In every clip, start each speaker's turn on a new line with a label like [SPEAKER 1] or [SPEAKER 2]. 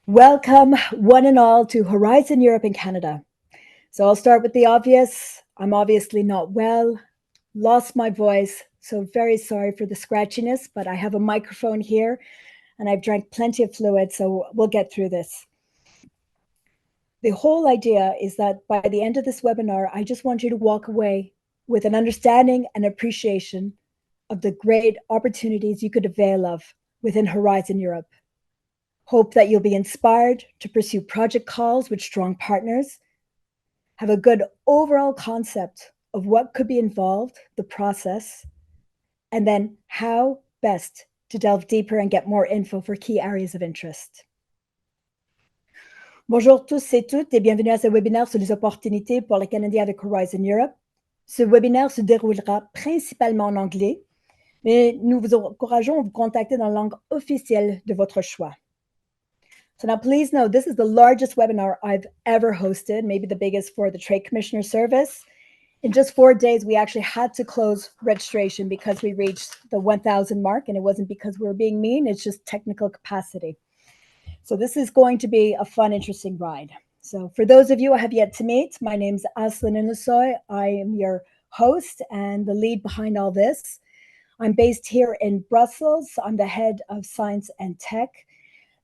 [SPEAKER 1] Welcome, one and all, to Horizon Europe and Canada. So I'll start with the obvious. I'm obviously not well, lost my voice, so very sorry for the scratchiness, but I have a microphone here and I've drank plenty of fluid, so we'll get through this. The whole idea is that by the end of this webinar, I just want you to walk away with an understanding and appreciation of the great opportunities you could avail of within Horizon Europe. Hope that you'll be inspired to pursue project calls with strong partners, have a good overall concept of what could be involved, the process, and then how best to delve deeper and get more info for key areas of interest. Bonjour tous et toutes et bienvenue à ce webinaire sur les opportunités pour les Canadiens avec Horizon Europe. Ce webinaire se déroulera principalement en anglais, mais nous vous encourageons à vous contacter dans la langue officielle de votre choix. So now please know this is the largest webinar I've ever hosted, maybe the biggest for the Trade Commissioner Service. In just 4 days, we actually had to close registration because we reached the 1,000 mark, and it wasn't because we were being mean, it's just technical capacity. So this is going to be a fun, interesting ride. So for those of you I have yet to meet, my name's Aslin Unlusoy. I am your host and the lead behind all this. I'm based here in Brussels. I'm the head of science and tech.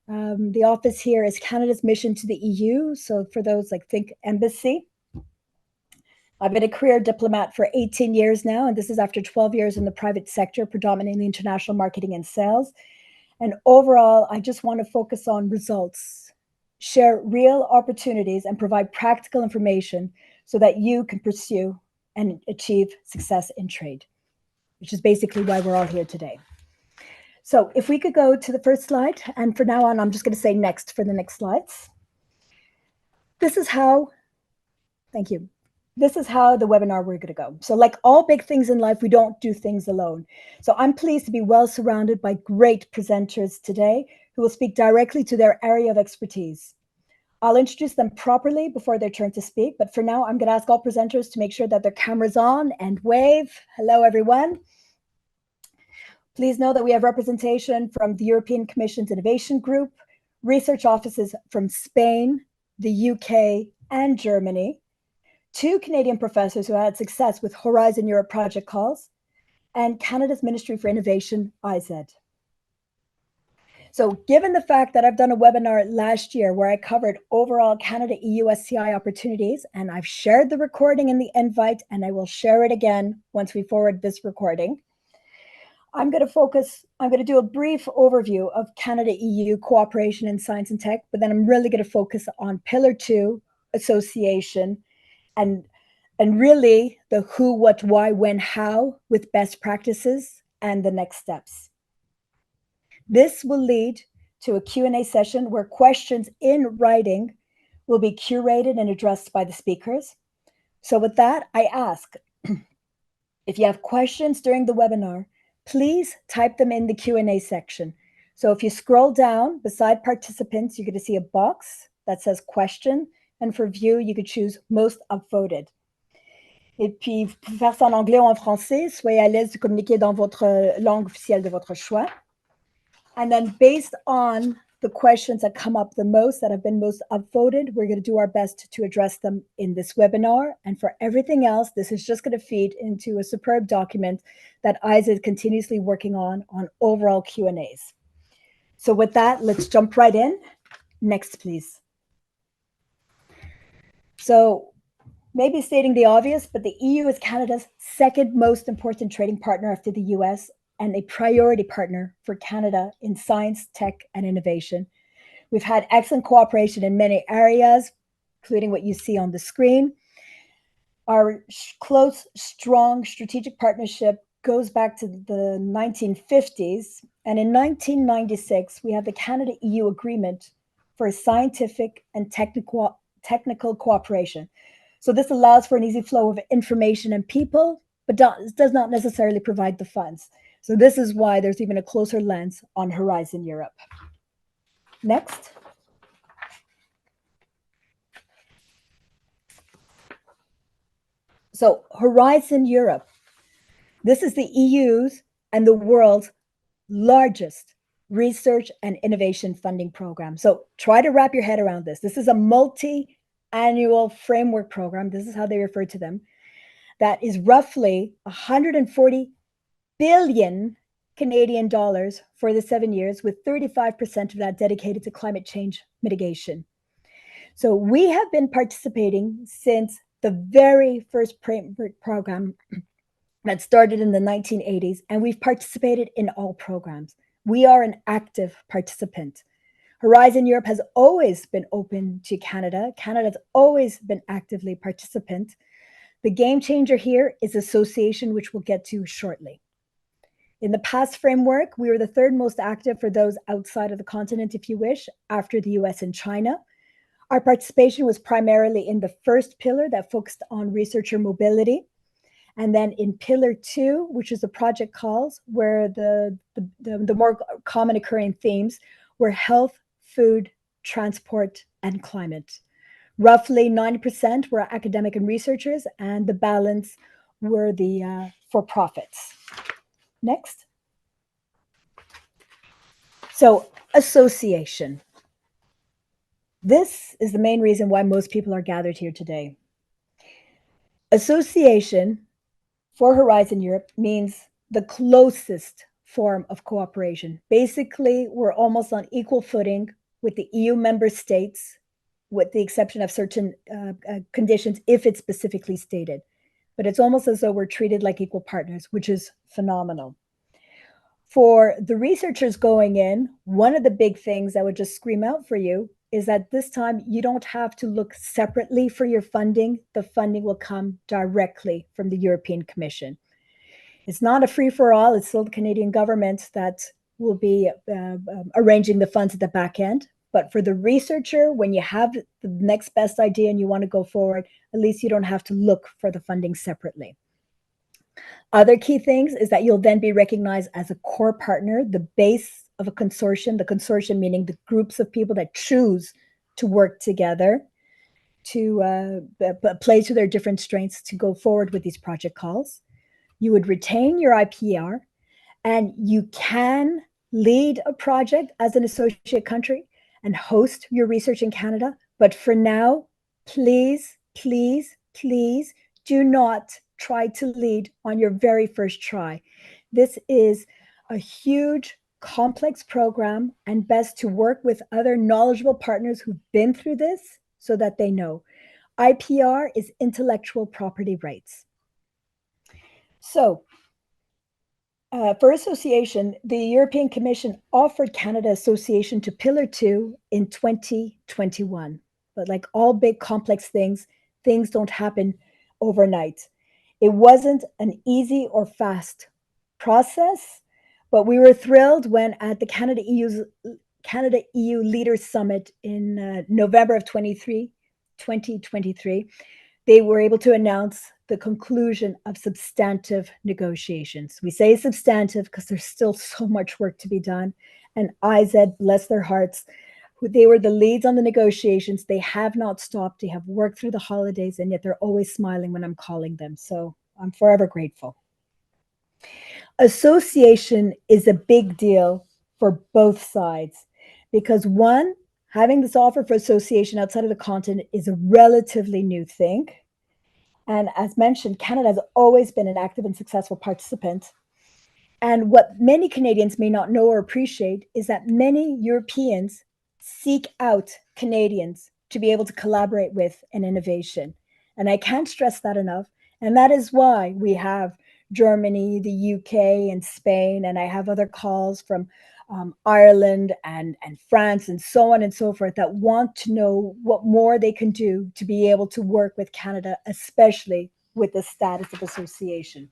[SPEAKER 1] The office here is Canada's mission to the EU. So for those think embassy. I've been a career diplomat for 18 years now, and this is after 12 years in the private sector, predominantly international marketing and sales. And overall, I just want to focus on results, share real opportunities, and provide practical information so that you can pursue and achieve success in trade, which is basically why we're all here today. So if we could go to the first slide, and from now on, I'm just going to say next for the next slides. This is how, thank you. This is how the webinar we're going to go. So like all big things in life, we don't do things alone. So I'm pleased to be well surrounded by great presenters today who will speak directly to their area of expertise. I'll introduce them properly before their turn to speak, but for now, I'm going to ask all presenters to make sure that their camera's on and wave. Hello, everyone. Please know that we have representation from the European Commission's Innovation Group, research offices from Spain, the UK, and Germany, 2 Canadian professors who had success with Horizon Europe project calls, and Canada's Ministry for Innovation, IZ. So given the fact that I've done a webinar last year where I covered overall Canada-EU SCI opportunities, and I've shared the recording in the invite, and I will share it again once we forward this recording, I'm going to do a brief overview of Canada-EU cooperation in science and tech, but then I'm really going to focus on Pillar 2, association, and really the who, what, why, when, how with best practices and the next steps. This will lead to a Q&A session where questions in writing will be curated and addressed by the speakers. So with that, I ask, if you have questions during the webinar, please type them in the Q&A section. So if you scroll down beside participants, you're going to see a box that says question. And for view, you could choose most upvoted. Et puis, vous pouvez faire ça en anglais ou en français. Soyez à l'aise de communiquer dans votre langue officielle de votre choix. And then based on the questions that come up the most, that have been most upvoted, we're going to do our best to address them in this webinar. And for everything else, this is just going to feed into a superb document that ISA is continuously working on overall Q&As. So with that, let's jump right in. Next, please. So maybe stating the obvious, but the EU is Canada's second most important trading partner after the US and a priority partner for Canada in science, tech, and innovation. We've had excellent cooperation in many areas, including what you see on the screen. Our close, strong strategic partnership goes back to the 1950s. And in 1996, we have the Canada-EU Agreement for scientific and technical cooperation. So this allows for an easy flow of information and people, but does not necessarily provide the funds. So this is why there's even a closer lens on Horizon Europe. Next. So Horizon Europe, this is the EU's and the world's largest research and innovation funding program. So try to wrap your head around this. This is a multi-annual framework program. This is how they refer to them. That is roughly 140 billion Canadian dollars for the 7 years, with 35% of that dedicated to climate change mitigation. So we have been participating since the very first program that started in the 1980s, and we've participated in all programs. We are an active participant. Horizon Europe has always been open to Canada. Canada's always been actively participant. The game changer here is association, which we'll get to shortly. In the past framework, we were the third most active for those outside of the continent, if you wish, after the US and China. Our participation was primarily in the first pillar that focused on researcher mobility. And then in pillar 2, which is the project calls, where the more common occurring themes were health, food, transport, and climate. Roughly 90% were academic and researchers, and the balance were the for-profits. Next. So association. This is the main reason why most people are gathered here today. Association for Horizon Europe means the closest form of cooperation. Basically, we're almost on equal footing with the EU member states, with the exception of certain conditions if it's specifically stated. But it's almost as though we're treated like equal partners, which is phenomenal. For the researchers going in, one of the big things I would just scream out for you is that this time you don't have to look separately for your funding. The funding will come directly from the European Commission. It's not a free-for-all. It's still the Canadian government that will be arranging the funds at the back end. But for the researcher, when you have the next best idea and you want to go forward, at least you don't have to look for the funding separately. Other key things is that you'll then be recognized as a core partner, the base of a consortium, the consortium meaning the groups of people that choose to work together to play to their different strengths to go forward with these project calls. You would retain your IPR, and you can lead a project as an associate country and host your research in Canada. But for now, please, please, please do not try to lead on your very first try. This is a huge, complex program, and best to work with other knowledgeable partners who've been through this so that they know. IPR is intellectual property rights. So for association, the European Commission offered Canada association to Pillar 2 in 2021. But like all big complex things, things don't happen overnight. It wasn't an easy or fast process, but we were thrilled when at the Canada-EU Leaders Summit in November of 2023, they were able to announce the conclusion of substantive negotiations. We say substantive because there's still so much work to be done. And IZ, bless their hearts, they were the leads on the negotiations. They have not stopped. They have worked through the holidays, and yet they're always smiling when I'm calling them. So I'm forever grateful. Association is a big deal for both sides because one, having this offer for association outside of the continent is a relatively new thing. And as mentioned, Canada has always been an active and successful participant. And what many Canadians may not know or appreciate is that many Europeans seek out Canadians to be able to collaborate with in innovation. And I can't stress that enough. And that is why we have Germany, the UK, and Spain, and I have other calls from Ireland and France and so on and so forth that want to know what more they can do to be able to work with Canada, especially with the status of association.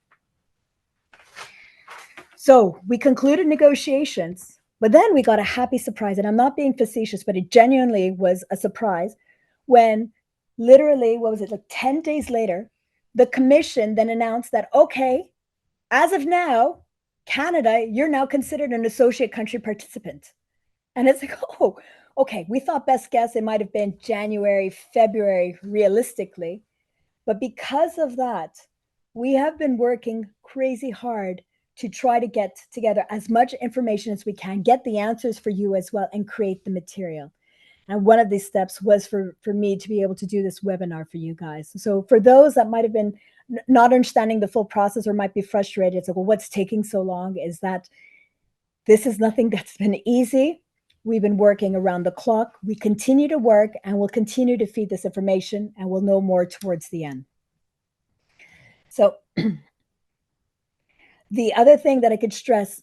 [SPEAKER 1] So we concluded negotiations, but then we got a happy surprise, and I'm not being facetious, but it genuinely was a surprise when literally, 10 days later, the commission then announced that, okay, as of now, Canada, you're now considered an associate country participant. And it's like, oh, okay, we thought best guess it might have been January, February, realistically. But because of that, we have been working crazy hard to try to get together as much information as we can, get the answers for you as well, and create the material. And one of these steps was for me to be able to do this webinar for you guys. So for those that might have been not understanding the full process or might be frustrated, it's like, well, what's taking so long? Is that this is nothing that's been easy. We've been working around the clock. We continue to work and we'll continue to feed this information, and we'll know more towards the end. So the other thing that I could stress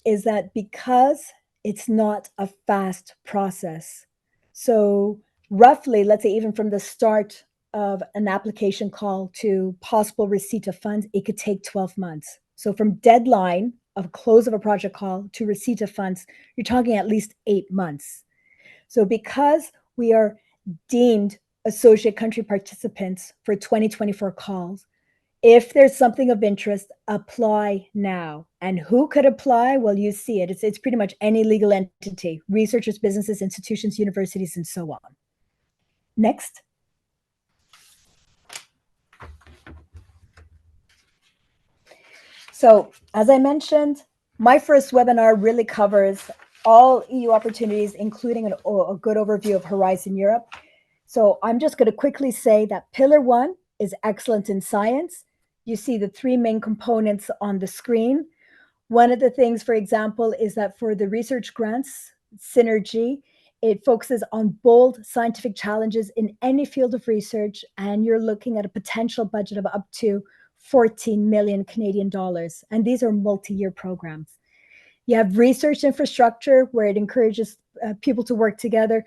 [SPEAKER 1] is that because it's not a fast process, so roughly, let's say even from the start of an application call to possible receipt of funds, it could take 12 months. So from deadline of close of a project call to receipt of funds, you're talking at least 8 months. So because we are deemed associate country participants for 2024 calls, if there's something of interest, apply now. And who could apply? Well, you see it. It's pretty much any legal entity, researchers, businesses, institutions, universities, and so on. Next. So as I mentioned, my first webinar really covers all EU opportunities, including a good overview of Horizon Europe. So I'm just going to quickly say that Pillar 1 is excellence in science. You see the 3 main components on the screen. One of the things, for example, is that for the research grants, Synergy, it focuses on bold scientific challenges in any field of research, and you're looking at a potential budget of up to 14 million Canadian dollars. And these are multi-year programs. You have research infrastructure, where it encourages people to work together.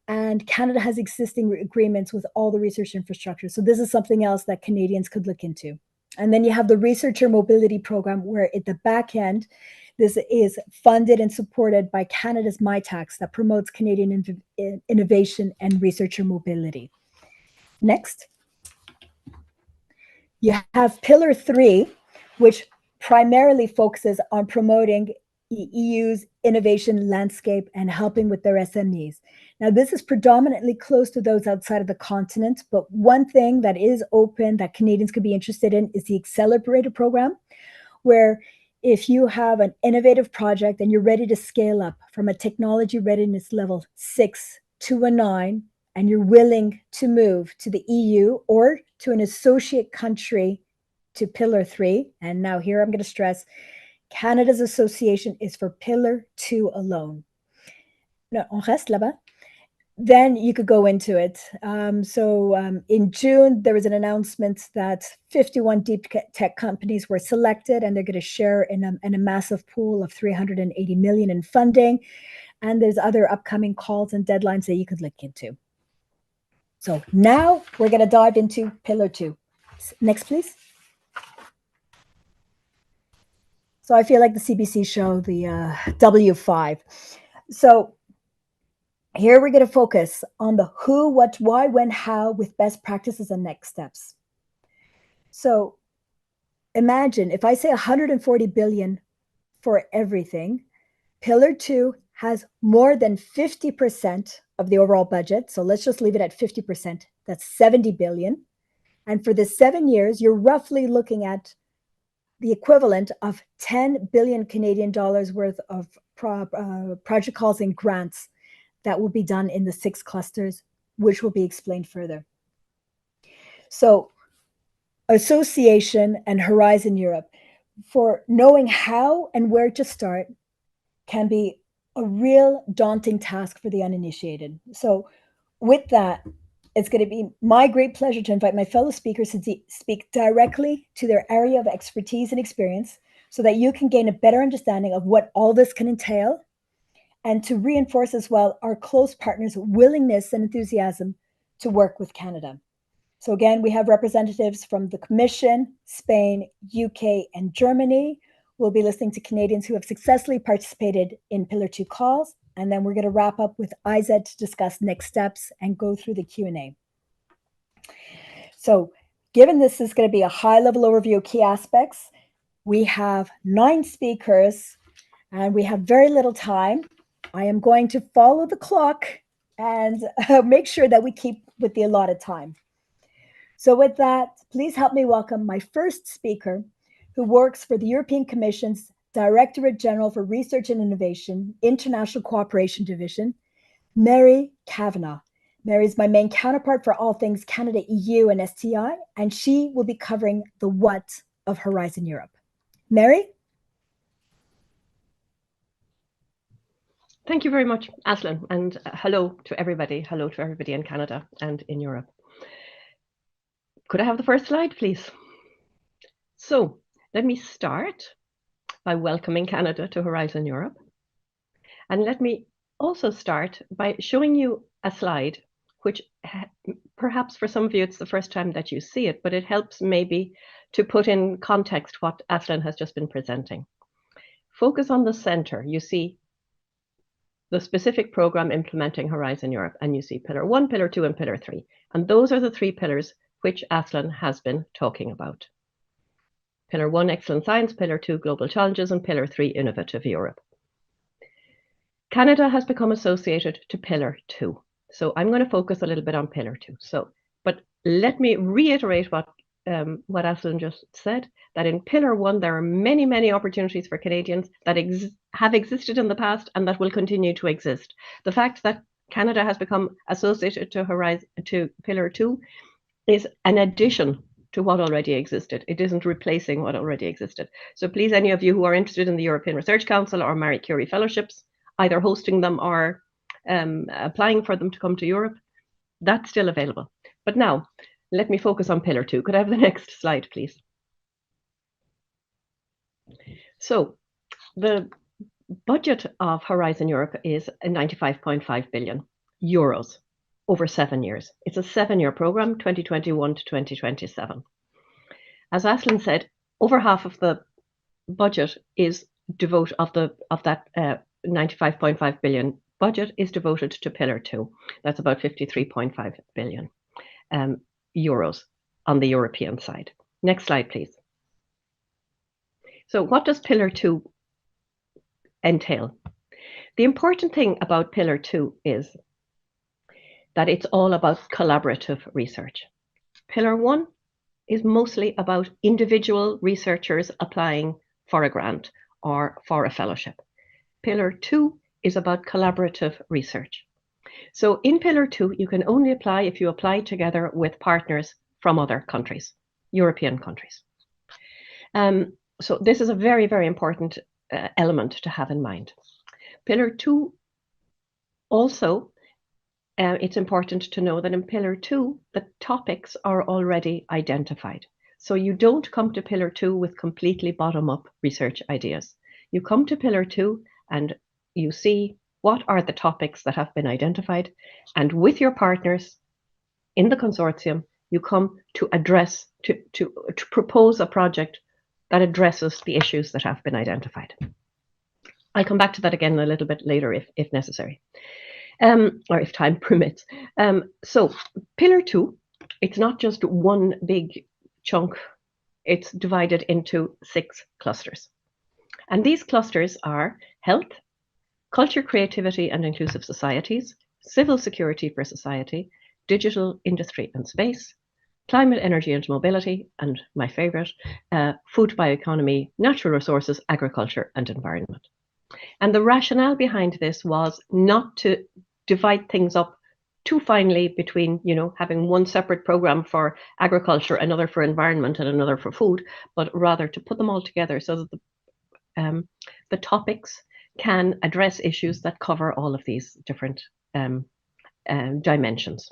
[SPEAKER 1] And Canada has existing agreements with all the research infrastructure. So this is something else that Canadians could look into. And then you have the researcher mobility program, where at the back end, this is funded and supported by Canada's MyTax that promotes Canadian innovation and researcher mobility. Next. You have Pillar 3, which primarily focuses on promoting the EU's innovation landscape and helping with their SMEs. Now, this is predominantly close to those outside of the continent, but one thing that is open that Canadians could be interested in is the Accelerator program, where if you have an innovative project and you're ready to scale up from a technology readiness level 6 to a 9, and you're willing to move to the EU or to an associate country to Pillar 3, and now here I'm going to stress, Canada's association is for Pillar 2 alone. No, on reste là-bas. Then you could go into it. In June, there was an announcement that 51 deep tech companies were selected, and they're going to share in a massive pool of 380 million in funding. And there's other upcoming calls and deadlines that you could look into. So now we're going to dive into Pillar 2. Next, please. So I feel like the CBC show, the W5. So here we're going to focus on the who, what, why, when, how, with best practices and next steps. So imagine if I say 140 billion for everything, Pillar 2 has more than 50% of the overall budget. So let's just leave it at 50%. That's 70 billion. And for the 7 years, you're roughly looking at the equivalent of 10 billion Canadian dollars worth of project calls and grants that will be done in the 6 clusters, which will be explained further. So association and Horizon Europe, for knowing how and where to start, can be a real daunting task for the uninitiated. So with that, it's going to be my great pleasure to invite my fellow speakers to speak directly to their area of expertise and experience, so that you can gain a better understanding of what all this can entail, and to reinforce as well our close partners' willingness and enthusiasm to work with Canada. So again, we have representatives from the Commission, Spain, UK, and Germany. We'll be listening to Canadians who have successfully participated in Pillar 2 calls, and then we're going to wrap up with IZ to discuss next steps and go through the Q&A. So given this is going to be a high-level overview of key aspects, we have 9 speakers, and we have very little time. I am going to follow the clock and make sure that we keep with the allotted time. So with that, please help me welcome my first speaker, who works for the European Commission's Directorate General for Research and Innovation, International Cooperation Division, Mary Kavanagh. Mary is my main counterpart for all things Canada, EU, and STI, and she will be covering the what of Horizon Europe. Mary?
[SPEAKER 2] Thank you very much, Aslin, and hello to everybody. Hello to everybody in Canada and in Europe. Could I have the first slide, please? So let me start by welcoming Canada to Horizon Europe. And let me also start by showing you a slide, which perhaps for some of you, it's the first time that you see it, but it helps maybe to put in context what Aslin has just been presenting. Focus on the center. You see the specific program implementing Horizon Europe, and you see Pillar 1, Pillar 2, and Pillar 3. And those are the three pillars which Aslin has been talking about. Pillar 1, Excellent Science, Pillar 2, Global Challenges, and Pillar 3, Innovative Europe. Canada has become associated to Pillar 2. So I'm going to focus a little bit on Pillar 2. But let me reiterate what Aslin just said, that in Pillar 1, there are many, many opportunities for Canadians that have existed in the past and that will continue to exist. The fact that Canada has become associated to Pillar 2 is an addition to what already existed. It isn't replacing what already existed. So please, any of you who are interested in the European Research Council or Marie Curie Fellowships, either hosting them or applying for them to come to Europe, that's still available. But now, let me focus on Pillar 2. Could I have the next slide, please? So the budget of Horizon Europe is 95.5 billion euros over 7 years. It's a 7-year program, 2021 to 2027. As Aslin said, over half of the budget is devoted of that 95.5 billion budget is devoted to Pillar 2. That's about 53.5 billion euros on the European side. Next slide, please. So what does Pillar 2 entail? The important thing about Pillar 2 is that it's all about collaborative research. Pillar 1 is mostly about individual researchers applying for a grant or for a fellowship. Pillar 2 is about collaborative research. So in Pillar 2, you can only apply if you apply together with partners from other countries, European countries. So this is a very, very important element to have in mind. Pillar 2 also, it's important to know that in Pillar 2, the topics are already identified. So you don't come to Pillar 2 with completely bottom-up research ideas. You come to Pillar 2 and you see what are the topics that have been identified, and with your partners in the consortium, you come to address, to propose a project that addresses the issues that have been identified. I'll come back to that again a little bit later if necessary, or if time permits. So Pillar 2, it's not just one big chunk, it's divided into 6 clusters. And these clusters are health, culture, creativity and inclusive societies, civil security for society, digital industry and space, climate, energy and mobility, and my favorite, food bioeconomy, natural resources, agriculture and environment. And the rationale behind this was not to divide things up too finely between, having one separate program for agriculture, another for environment and another for food, but rather to put them all together so that the topics can address issues that cover all of these different dimensions.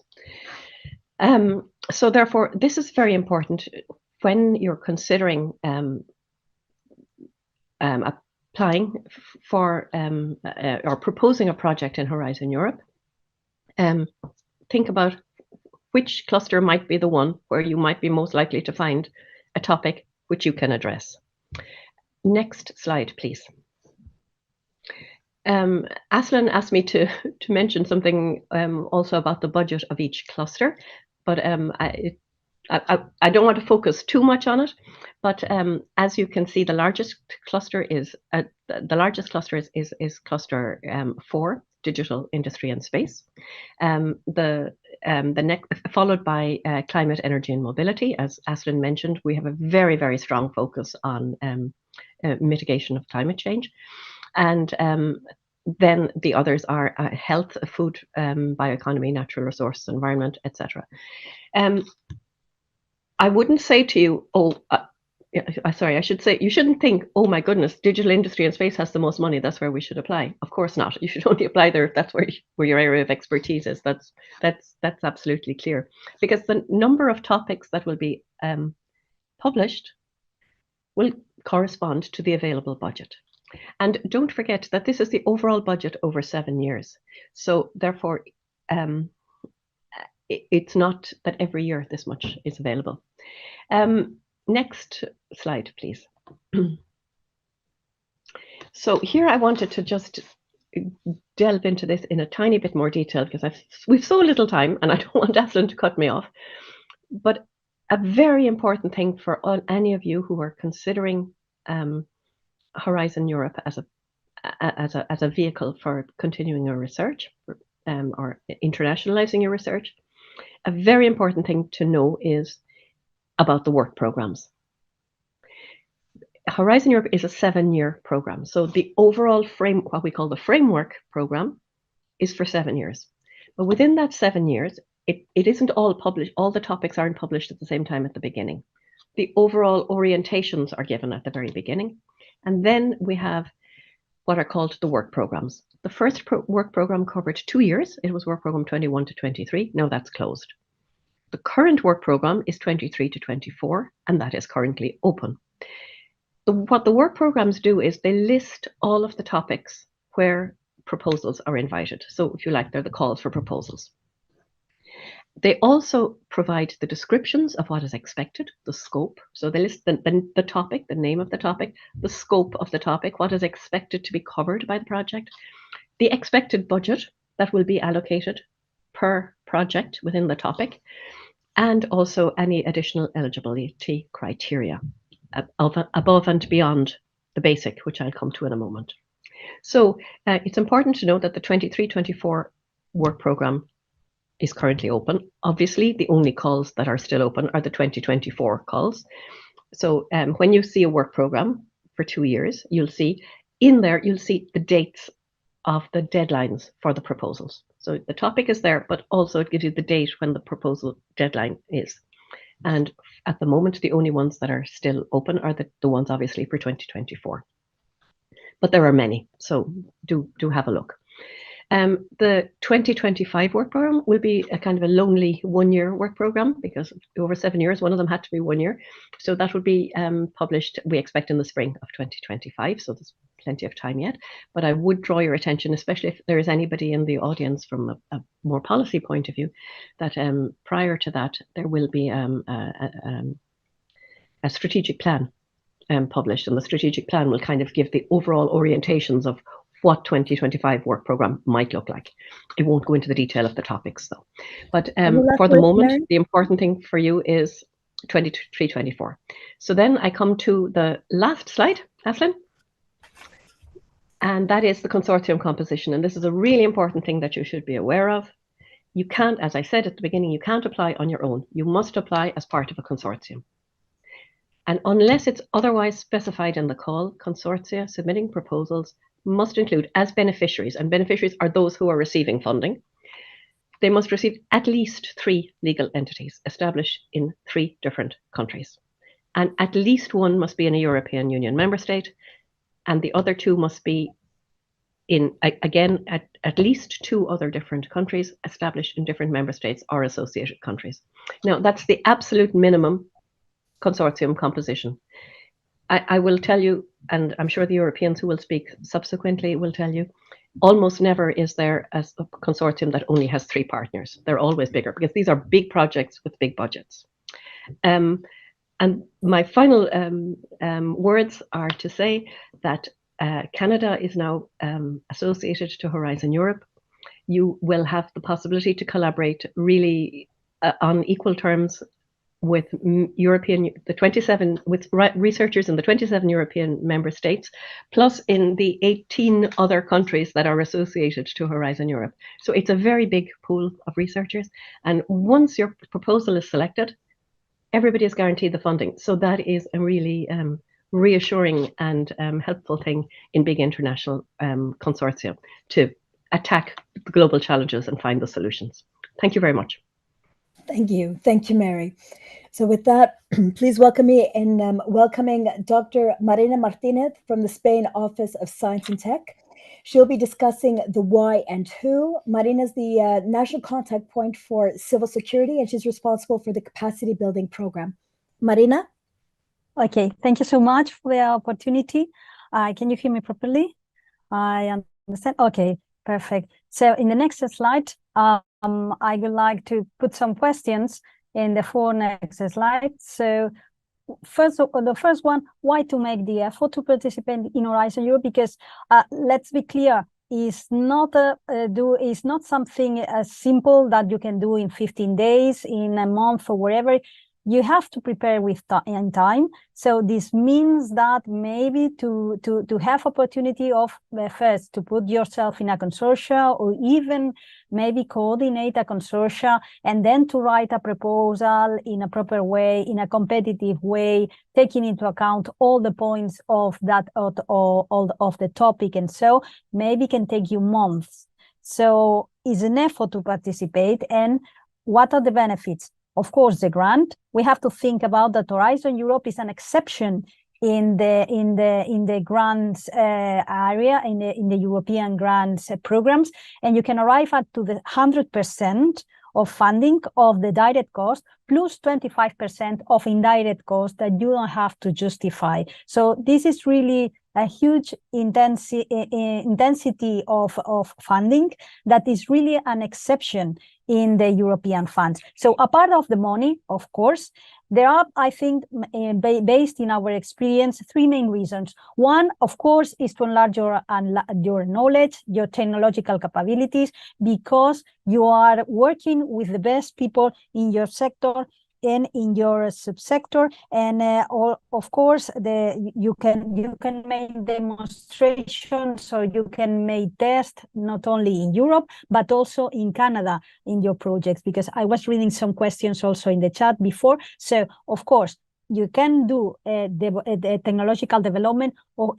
[SPEAKER 2] So therefore, this is very important when you're considering applying for or proposing a project in Horizon Europe. Think about which cluster might be the one where you might be most likely to find a topic which you can address. Next slide, please. Aslin asked me to mention something also about the budget of each cluster, but I don't want to focus too much on it. But as you can see, the largest cluster is cluster 4, digital industry and space. The followed by climate, energy, and mobility. As Aslin mentioned, we have a very, very strong focus on mitigation of climate change. And then the others are health, food, bioeconomy, natural resources, environment, etc. I wouldn't say to you, sorry, I should say, you shouldn't think, oh my goodness, digital industry and space has the most money, that's where we should apply. Of course not. You should only apply there if that's where your area of expertise is. That's absolutely clear. Because the number of topics that will be published will correspond to the available budget. And don't forget that this is the overall budget over 7 years. So therefore, it's not that every year this much is available. Next slide, please. So here I wanted to just delve into this in a tiny bit more detail because we've so little time and I don't want Aslin to cut me off. But a very important thing for any of you who are considering Horizon Europe as a vehicle for continuing your research or internationalizing your research, a very important thing to know is about the work programs. Horizon Europe is a 7-year program. So the overall what we call the framework program is for 7 years. But within that 7 years, it isn't all published. All the topics aren't published at the same time at the beginning. The overall orientations are given at the very beginning. And then we have what are called the work programs. The first work program covered 2 years. It was work program 21 to 23. Now that's closed. The current work program is 23 to 24, and that is currently open. What the work programs do is they list all of the topics where proposals are invited. So if you like, they're the calls for proposals. They also provide the descriptions of what is expected, the scope. So they list the topic, the name of the topic, the scope of the topic, what is expected to be covered by the project, the expected budget that will be allocated per project within the topic, and also any additional eligibility criteria above and beyond the basic, which I'll come to in a moment. So it's important to note that the 23-24 work program is currently open. Obviously, the only calls that are still open are the 2024 calls. So when you see a work program for 2 years, you'll see in there, you'll see the dates of the deadlines for the proposals. So the topic is there, but also it gives you the date when the proposal deadline is. And at the moment, the only ones that are still open are the ones obviously for 2024. But there are many, so do have a look. The 2025 work program will be a kind of a lonely 1-year work program because over 7 years, one of them had to be 1 year. So that will be published, we expect, in the spring of 2025. So there's plenty of time yet. But I would draw your attention, especially if there is anybody in the audience from a more policy point of view, that prior to that, there will be a strategic plan published. And the strategic plan will kind of give the overall orientations of what 2025 work program might look like. It won't go into the detail of the topics though. But for the moment, the important thing for you is 23-24. So then I come to the last slide, Aslin. And that is the consortium composition. And this is a really important thing that you should be aware of. You can't, as I said at the beginning, you can't apply on your own. You must apply as part of a consortium. And unless it's otherwise specified in the call, consortia submitting proposals must include as beneficiaries, and beneficiaries are those who are receiving funding. They must receive at least 3 legal entities established in 3 different countries. And at least one must be in a European Union member state, and the other 2 must be in, again, at least 2 other different countries established in different member states or associated countries. Now, that's the absolute minimum consortium composition. I will tell you, and I'm sure the Europeans who will speak subsequently will tell you, almost never is there a consortium that only has 3 partners. They're always bigger because these are big projects with big budgets. And my final words are to say that Canada is now associated to Horizon Europe. You will have the possibility to collaborate really on equal terms with the 27, with researchers in the 27 European member states, plus in the 18 other countries that are associated to Horizon Europe. So it's a very big pool of researchers. And once your proposal is selected, everybody is guaranteed the funding. So that is a really reassuring and helpful thing in big international consortia to attack the global challenges and find the solutions. Thank you very much.
[SPEAKER 1] Thank you. Thank you, Mary. So with that, please welcome me in welcoming Dr. Marina Martinez from the Spain Office of Science and Tech. She'll be discussing the why and who. Marina is the national contact point for civil security, and she's responsible for the capacity building program. Marina?
[SPEAKER 3] Okay, thank you so much for the opportunity. Can you hear me properly? I understand. Okay, perfect. So in the next slide, I would like to put some questions in the 4 next slides. So the first one, why to make the effort to participate in Horizon Europe? Because let's be clear, it's not something as simple that you can do in 15 days, in a month, or wherever. You have to prepare in time. So this means that maybe to have opportunity of first to put yourself in a consortia, or even maybe coordinate a consortia, and then to write a proposal in a proper way, in a competitive way, taking into account all the points of that of the topic, and so maybe can take you months. So it's an effort to participate. And what are the benefits? Of course, the grant. We have to think about that Horizon Europe is an exception in the grants area, in the European grants programs, and you can arrive at to the 100% of funding of the direct cost plus 25% of indirect cost that you don't have to justify. So this is really a huge intensity of funding that is really an exception in the European funds. So apart of the money, of course, there are, I think, based in our experience, 3 main reasons. One, of course, is to enlarge your knowledge, your technological capabilities, because you are working with the best people in your sector and in your subsector, and of course you can make demonstrations, so you can make tests not only in Europe but also in Canada in your projects, because I was reading some questions also in the chat before. So of course you can do the technological development or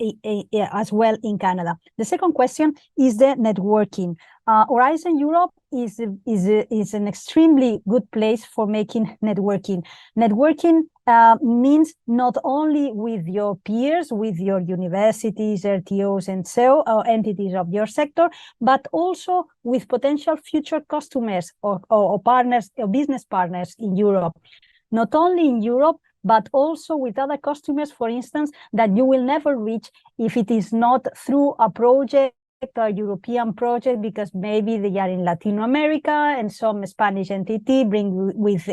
[SPEAKER 3] as well in Canada. The second question is the networking. Horizon Europe is an extremely good place for making networking. Networking means not only with your peers, with your universities, RTOs, and so entities of your sector, but also with potential future customers or partners or business partners in Europe. Not only in Europe, but also with other customers, for instance, that you will never reach if it is not through a project, a European project, because maybe they are in Latin America and some Spanish entity bring with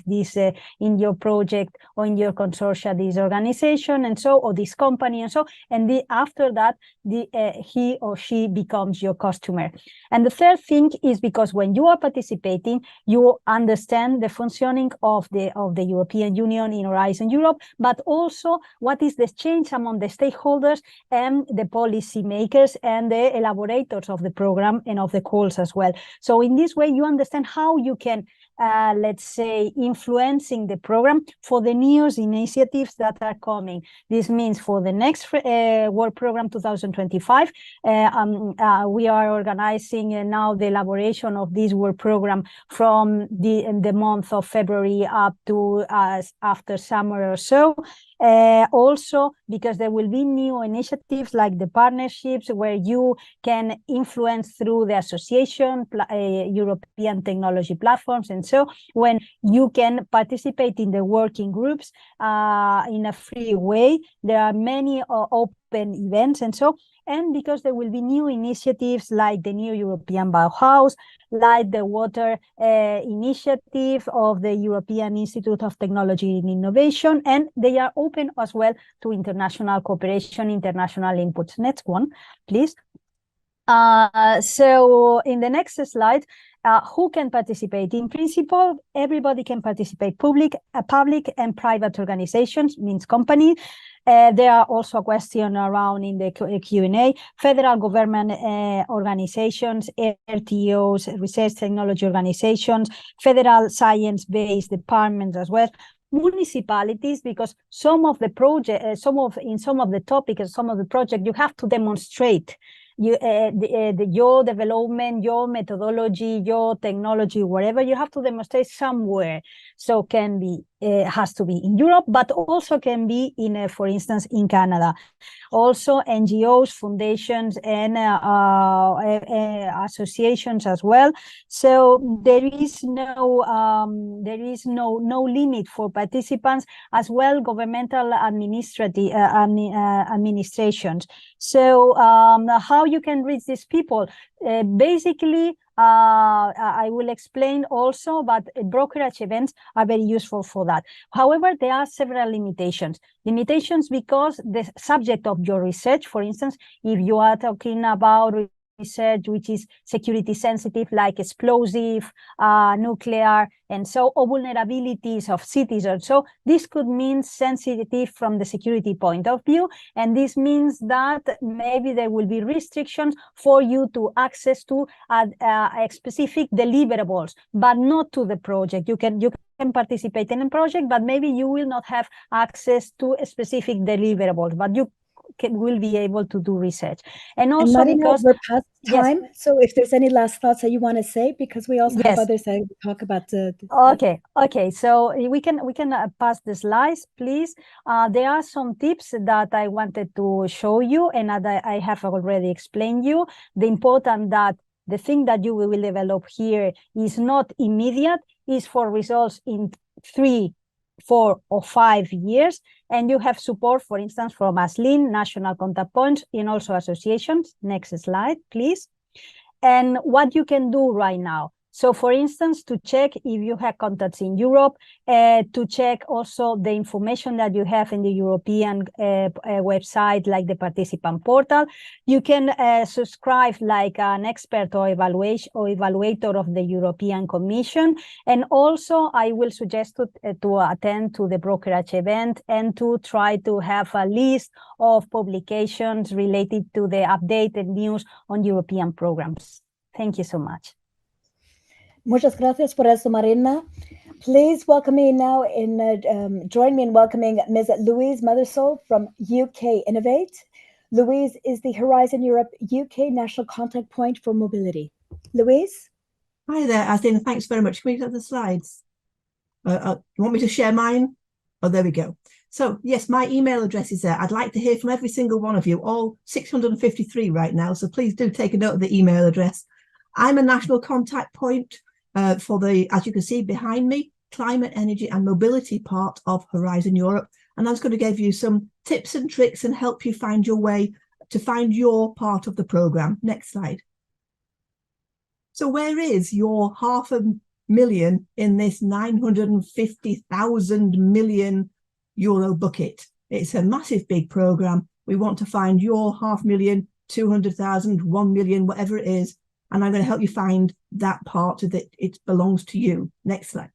[SPEAKER 3] this in your project or in your consortia this organization and so, or this company and so, and after that he or she becomes your customer. And the third thing is because when you are participating, you understand the functioning of the European Union in Horizon Europe, but also what is the change among the stakeholders and the policy makers and the elaborators of the program and of the calls as well. So in this way, you understand how you can, let's say, influencing the program for the newest initiatives that are coming. This means for the next World Program 2025, we are organizing now the elaboration of this World Program from the month of February up to after summer or so. Also, because there will be new initiatives like the partnerships where you can influence through the association, European technology platforms, and so when you can participate in the working groups in a free way. There are many open events and so, and because there will be new initiatives like the new European Bauhaus, like the water initiative of the European Institute of Technology and Innovation, and they are open as well to international cooperation, international inputs. Next one, please. So in the next slide, Who can participate? In principle, everybody can participate. Public and private organizations, means companies. There are also a question around in the Q&A. Federal government organizations, RTOs, research technology organizations, federal science-based departments as well. Municipalities, because some of the project, some of the topics, some of the project, you have to demonstrate your development, your methodology, your technology, whatever, you have to demonstrate somewhere. So can be, has to be in Europe, but also can be in, for instance, in Canada. Also NGOs, foundations, and associations as well. So there is no limit for participants, as well governmental administrations. So how you can reach these people? Basically, I will explain also, but brokerage events are very useful for that. However, there are several limitations. Limitations because the subject of your research, for instance, if you are talking about research which is security sensitive, like explosive, nuclear, and so, or vulnerabilities of citizens. So this could mean sensitive from the security point of view, and this means that maybe there will be restrictions for you to access to specific deliverables, but not to the project. You can participate in a project, but maybe you will not have access to specific deliverables, but you will be able to do research. And also,
[SPEAKER 1] and Marina,
[SPEAKER 3] because
[SPEAKER 1] we're past time,
[SPEAKER 3] yes.
[SPEAKER 1] So if there's any last thoughts that you want to say, because we also have others that talk about
[SPEAKER 3] Okay, so we can pass the slides, please. There are some tips that I wanted to show you, and that I have already explained you. The important that the thing that you will develop here is not immediate, is for results in 3, 4, or 5 years, and you have support, for instance, from Aslin, national contact points, and also associations. Next slide, please. And what you can do right now. So, for instance, to check if you have contacts in Europe, to check also the information that you have in the European website, like the participant portal. You can subscribe like an expert or evaluator of the European Commission. And also, I will suggest to attend to the brokerage event and to try to have a list of publications related to the updated news on European programs. Thank you so much.
[SPEAKER 1] Muchas gracias por eso, Marina. Please welcome me now join me in welcoming Ms. Louise Mothersole from UK Innovate. Louise is the Horizon Europe UK National Contact Point for Mobility. Louise?
[SPEAKER 4] Hi there, Aslin. Thanks very much. Can we get the slides? You want me to share mine? Oh, there we go. So, yes, my email address is there. I'd like to hear from every single one of you, all 653 right now. So please do take a note of the email address. I'm a national contact point for the, as you can see behind me, climate, energy and mobility part of Horizon Europe. And I'm just going to give you some tips and tricks and help you find your way to find your part of the programme. Next slide. So where is your €500,000 in this 950,000 million euro bucket? It's a massive big programme. We want to find your 500,000, 200,000, 1 million, whatever it is. And I'm going to help you find that part that it belongs to you. Next slide.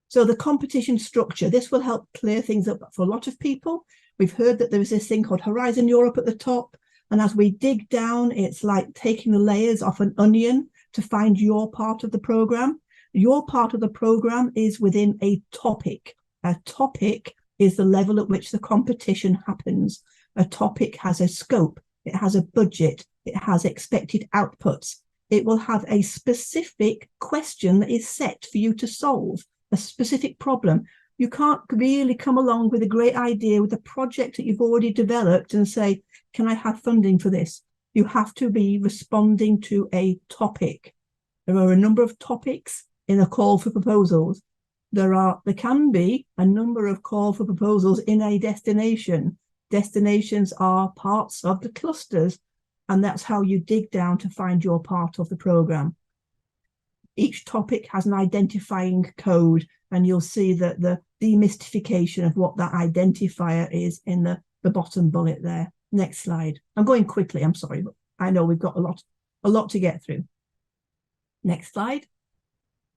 [SPEAKER 4] So the competition structure, this will help clear things up for a lot of people. We've heard that there is this thing called Horizon Europe at the top. And as we dig down, it's like taking the layers off an onion to find your part of the programme. Your part of the programme is within a topic. A topic is the level at which the competition happens. A topic has a scope. It has a budget. It has expected outputs. It will have a specific question that is set for you to solve, a specific problem. You can't really come along with a great idea with a project that you've already developed and say, can I have funding for this? You have to be responding to a topic. There are a number of topics in a call for proposals. There can be a number of call for proposals in a destination. Destinations are parts of the clusters, and that's how you dig down to find your part of the programme. Each topic has an identifying code, and you'll see that the demystification of what that identifier is in the bottom bullet there. Next slide. I'm going quickly, I'm sorry, but I know we've got a lot to get through. Next slide.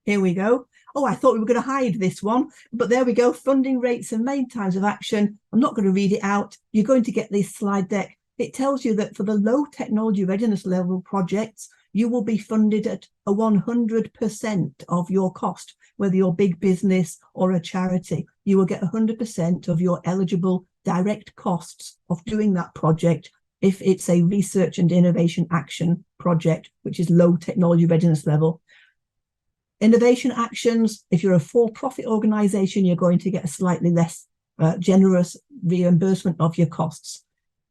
[SPEAKER 4] Here we go. Oh, I thought we were going to hide this one, but there we go. Funding rates and main times of action. I'm not going to read it out. You're going to get this slide deck. It tells you that for the low technology readiness level projects, you will be funded at a 100% of your cost, whether you're big business or a charity. You will get 100% of your eligible direct costs of doing that project if it's a research and innovation action project, which is low technology readiness level. Innovation actions, if you're a for-profit organization, you're going to get a slightly less generous reimbursement of your costs.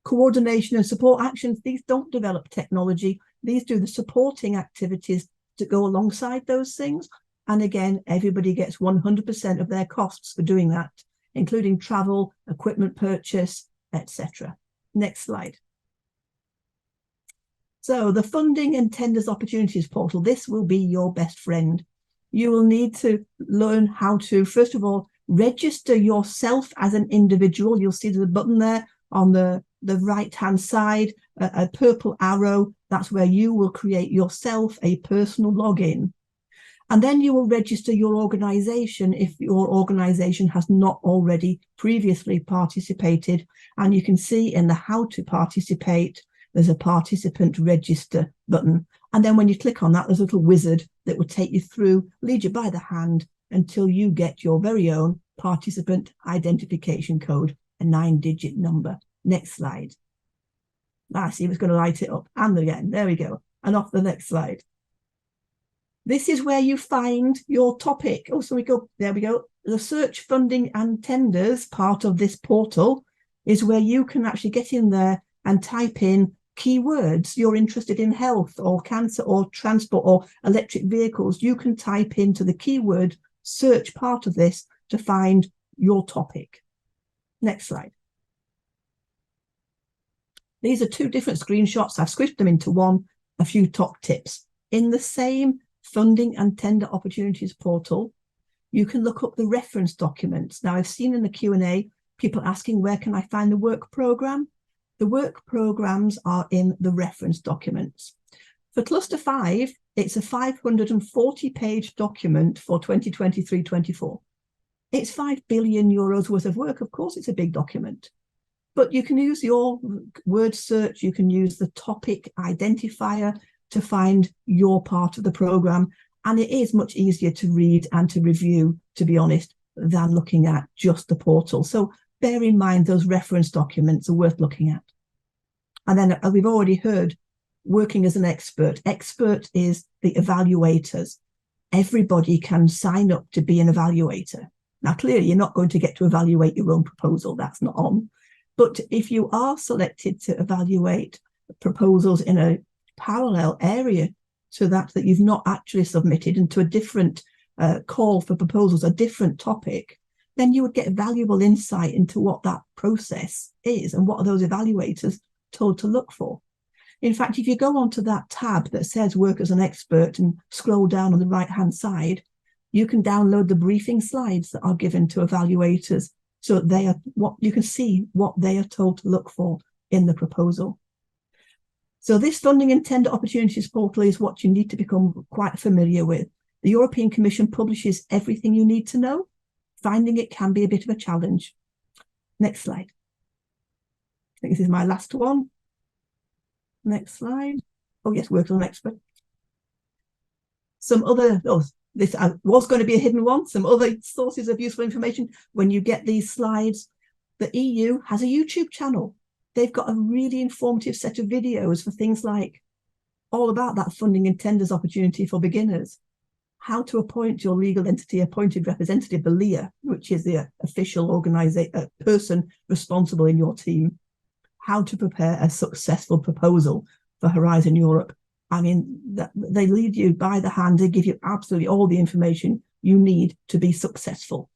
[SPEAKER 4] Coordination and support actions, these don't develop technology. These do the supporting activities to go alongside those things. And again, everybody gets 100% of their costs for doing that, including travel, equipment purchase, etc. Next slide. So the funding and tenders opportunities portal, this will be your best friend. You will need to learn how to, first of all, register yourself as an individual. You'll see the button there on the right-hand side, a purple arrow. That's where you will create yourself a personal login. And then you will register your organization if your organization has not already previously participated. And you can see in the how to participate, there's a participant register button. And then when you click on that, there's a little wizard that will take you through, lead you by the hand until you get your very own participant identification code, a 9-digit number. Next slide. I see it's going to light it up. And again, there we go. And off the next slide. This is where you find your topic. Oh, so we go, there we go. The search, funding and tenders part of this portal is where you can actually get in there and type in keywords. You're interested in health or cancer or transport or electric vehicles. You can type into the keyword search part of this to find your topic. Next slide. These are two different screenshots. I've squished them into one, a few top tips. In the same funding and tender opportunities portal, you can look up the reference documents. Now, I've seen in the Q&A people asking, where can I find the work program? The work programs are in the reference documents. For Cluster 5, it's a 540-page document for 2023-24. It's 5 billion euros worth of work. Of course, it's a big document. But you can use your word search. You can use the topic identifier to find your part of the program. And it is much easier to read and to review, to be honest, than looking at just the portal. So bear in mind those reference documents are worth looking at. And then, as we've already heard, working as an expert. Expert is the evaluators. Everybody can sign up to be an evaluator. Now, clearly, you're not going to get to evaluate your own proposal. That's not on. But if you are selected to evaluate proposals in a parallel area to that you've not actually submitted and to a different call for proposals, a different topic, then you would get valuable insight into what that process is and what are those evaluators told to look for. In fact, if you go onto that tab that says work as an expert and scroll down on the right-hand side, you can download the briefing slides that are given to evaluators so that they are what you can see what they are told to look for in the proposal. So this funding and tender opportunities portal is what you need to become quite familiar with. The European Commission publishes everything you need to know. Finding it can be a bit of a challenge. Next slide. I think this is my last one. Next slide. Oh yes, work as an expert. Some other, this was going to be a hidden one. Some other sources of useful information. When you get these slides, the EU has a YouTube channel. They've got a really informative set of videos for things like all about that funding and tenders opportunity for beginners, how to appoint your legal entity appointed representative, the LEA, which is the official person responsible in your team, how to prepare a successful proposal for Horizon Europe. I mean, they lead you by the hand. They give you absolutely all the information you need to be successful.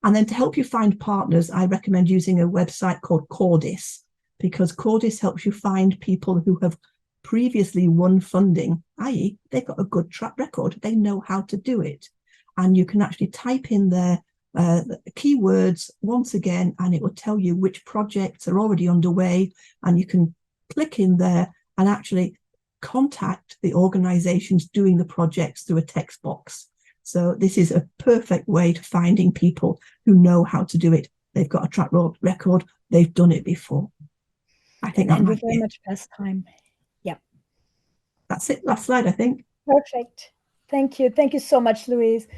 [SPEAKER 4] And then to help you find partners, I recommend using a website called Cordis, because Cordis helps you find people who have previously won funding, i.e. they've got a good track record. They know how to do it. And you can actually type in their keywords once again, and it will tell you which projects are already underway. And you can click in there and actually contact the organizations doing the projects through a text box. So this is a perfect way to finding people who know how to do it. They've got a track record. They've done it before. I think
[SPEAKER 1] and we're very much past time. Yeah.
[SPEAKER 4] That's it. Last slide, I think.
[SPEAKER 1] Perfect. Thank you. Thank you so much, Louise.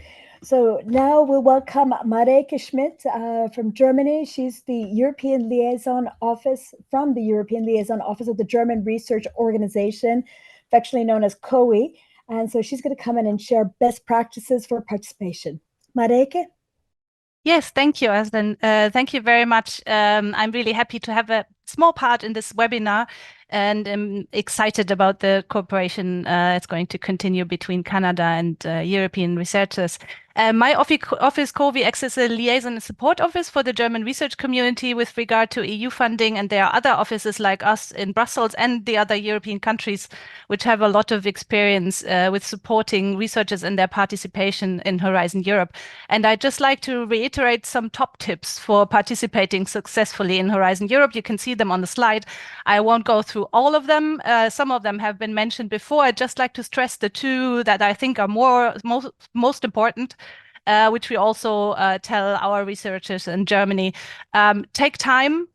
[SPEAKER 1] So now we'll welcome Mareike Schmidt from Germany. She's the European Liaison Office from the European Liaison Office of the German Research Organization, affectionately known as COE. And so she's going to come in and share best practices for participation. Mareike?
[SPEAKER 5] Yes, thank you, Aslin. Thank you very much. I'm really happy to have a small part in this webinar, and I'm excited about the cooperation that's going to continue between Canada and European researchers. My office, EURAXESS, is a liaison and support office for the German research community with regard to EU funding, and there are other offices like us in Brussels and the other European countries which have a lot of experience with supporting researchers in their participation in Horizon Europe. And I'd just like to reiterate some top tips for participating successfully in Horizon Europe. You can see them on the slide. I won't go through all of them. Some of them have been mentioned before. I'd just like to stress the two that I think are most important. Which we also tell our researchers in Germany. Take time.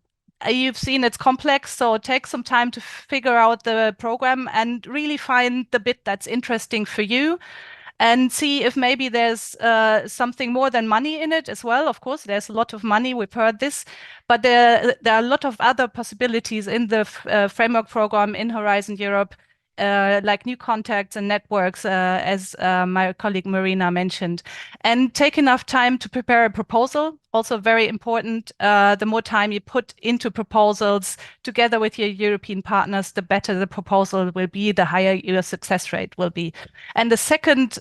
[SPEAKER 5] You've seen it's complex, so take some time to figure out the program and really find the bit that's interesting for you and see if maybe there's something more than money in it as well. Of course, there's a lot of money, we've heard this, but there are a lot of other possibilities in the framework program in Horizon Europe, like new contacts and networks, as my colleague Marina mentioned. And take enough time to prepare a proposal, also very important. The more time you put into proposals together with your European partners, the better the proposal will be, the higher your success rate will be. And the second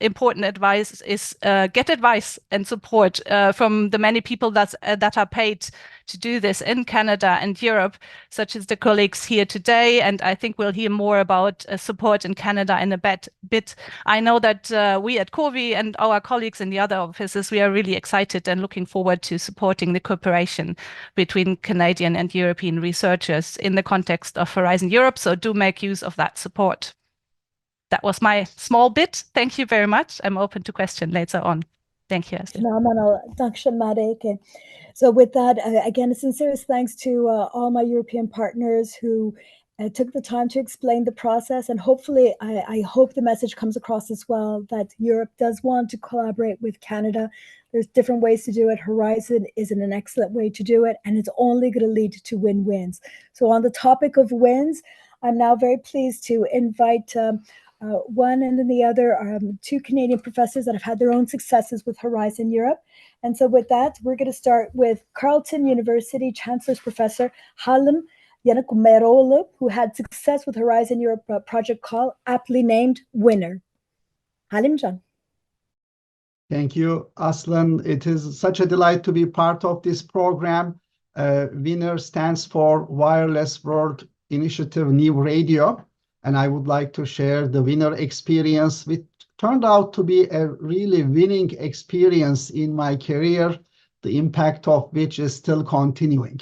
[SPEAKER 5] important advice is get advice and support from the many people that are paid to do this in Canada and Europe, such as the colleagues here today. And I think we'll hear more about support in Canada in a bit. I know that we at COVI and our colleagues in the other offices, we are really excited and looking forward to supporting the cooperation between Canadian and European researchers in the context of Horizon Europe. So do make use of that support. That was my small bit. Thank you very much. I'm open to question later on. Thank you.
[SPEAKER 1] Phenomenal. Dankeschön, Mareike. So with that, again, a sincere thanks to all my European partners who took the time to explain the process. And hopefully, I hope the message comes across as well that Europe does want to collaborate with Canada. There's different ways to do it. Horizon is an excellent way to do it, and it's only going to lead to win-wins. So on the topic of wins, I'm now very pleased to invite one and then the other two Canadian professors that have had their own successes with Horizon Europe. And so with that, we're going to start with Carleton University Chancellor's Professor Halim Yanıkmeroğlu, who had success with Horizon Europe project call, aptly named Winner. Halimcan.
[SPEAKER 6] Thank you, Aslin. It is such a delight to be part of this program. Winner stands for Wireless World Initiative New Radio. And I would like to share the winner experience, which turned out to be a really winning experience in my career, the impact of which is still continuing.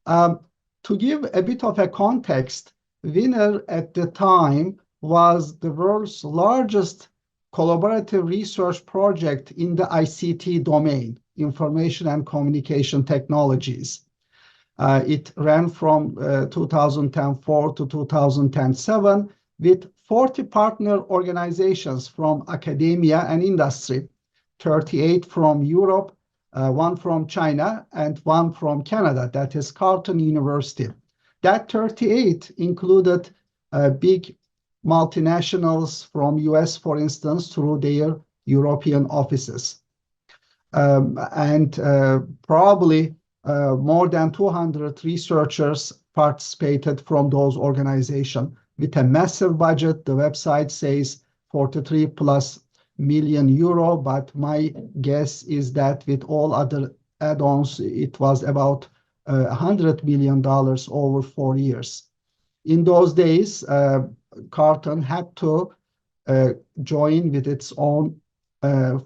[SPEAKER 6] To give a bit of a context, Winner at the time was the world's largest collaborative research project in the ICT domain, information and communication technologies. It ran from 2004 to 2007 with 40 partner organizations from academia and industry, 38 from Europe, one from China, and one from Canada, that is Carleton University. That 38 included big multinationals from US, for instance, through their European offices. Probably more than 200 researchers participated from those organizations with a massive budget. The website says 43+ million euro, but my guess is that with all other add-ons, it was about $100 million over 4 years. In those days, Carleton had to join with its own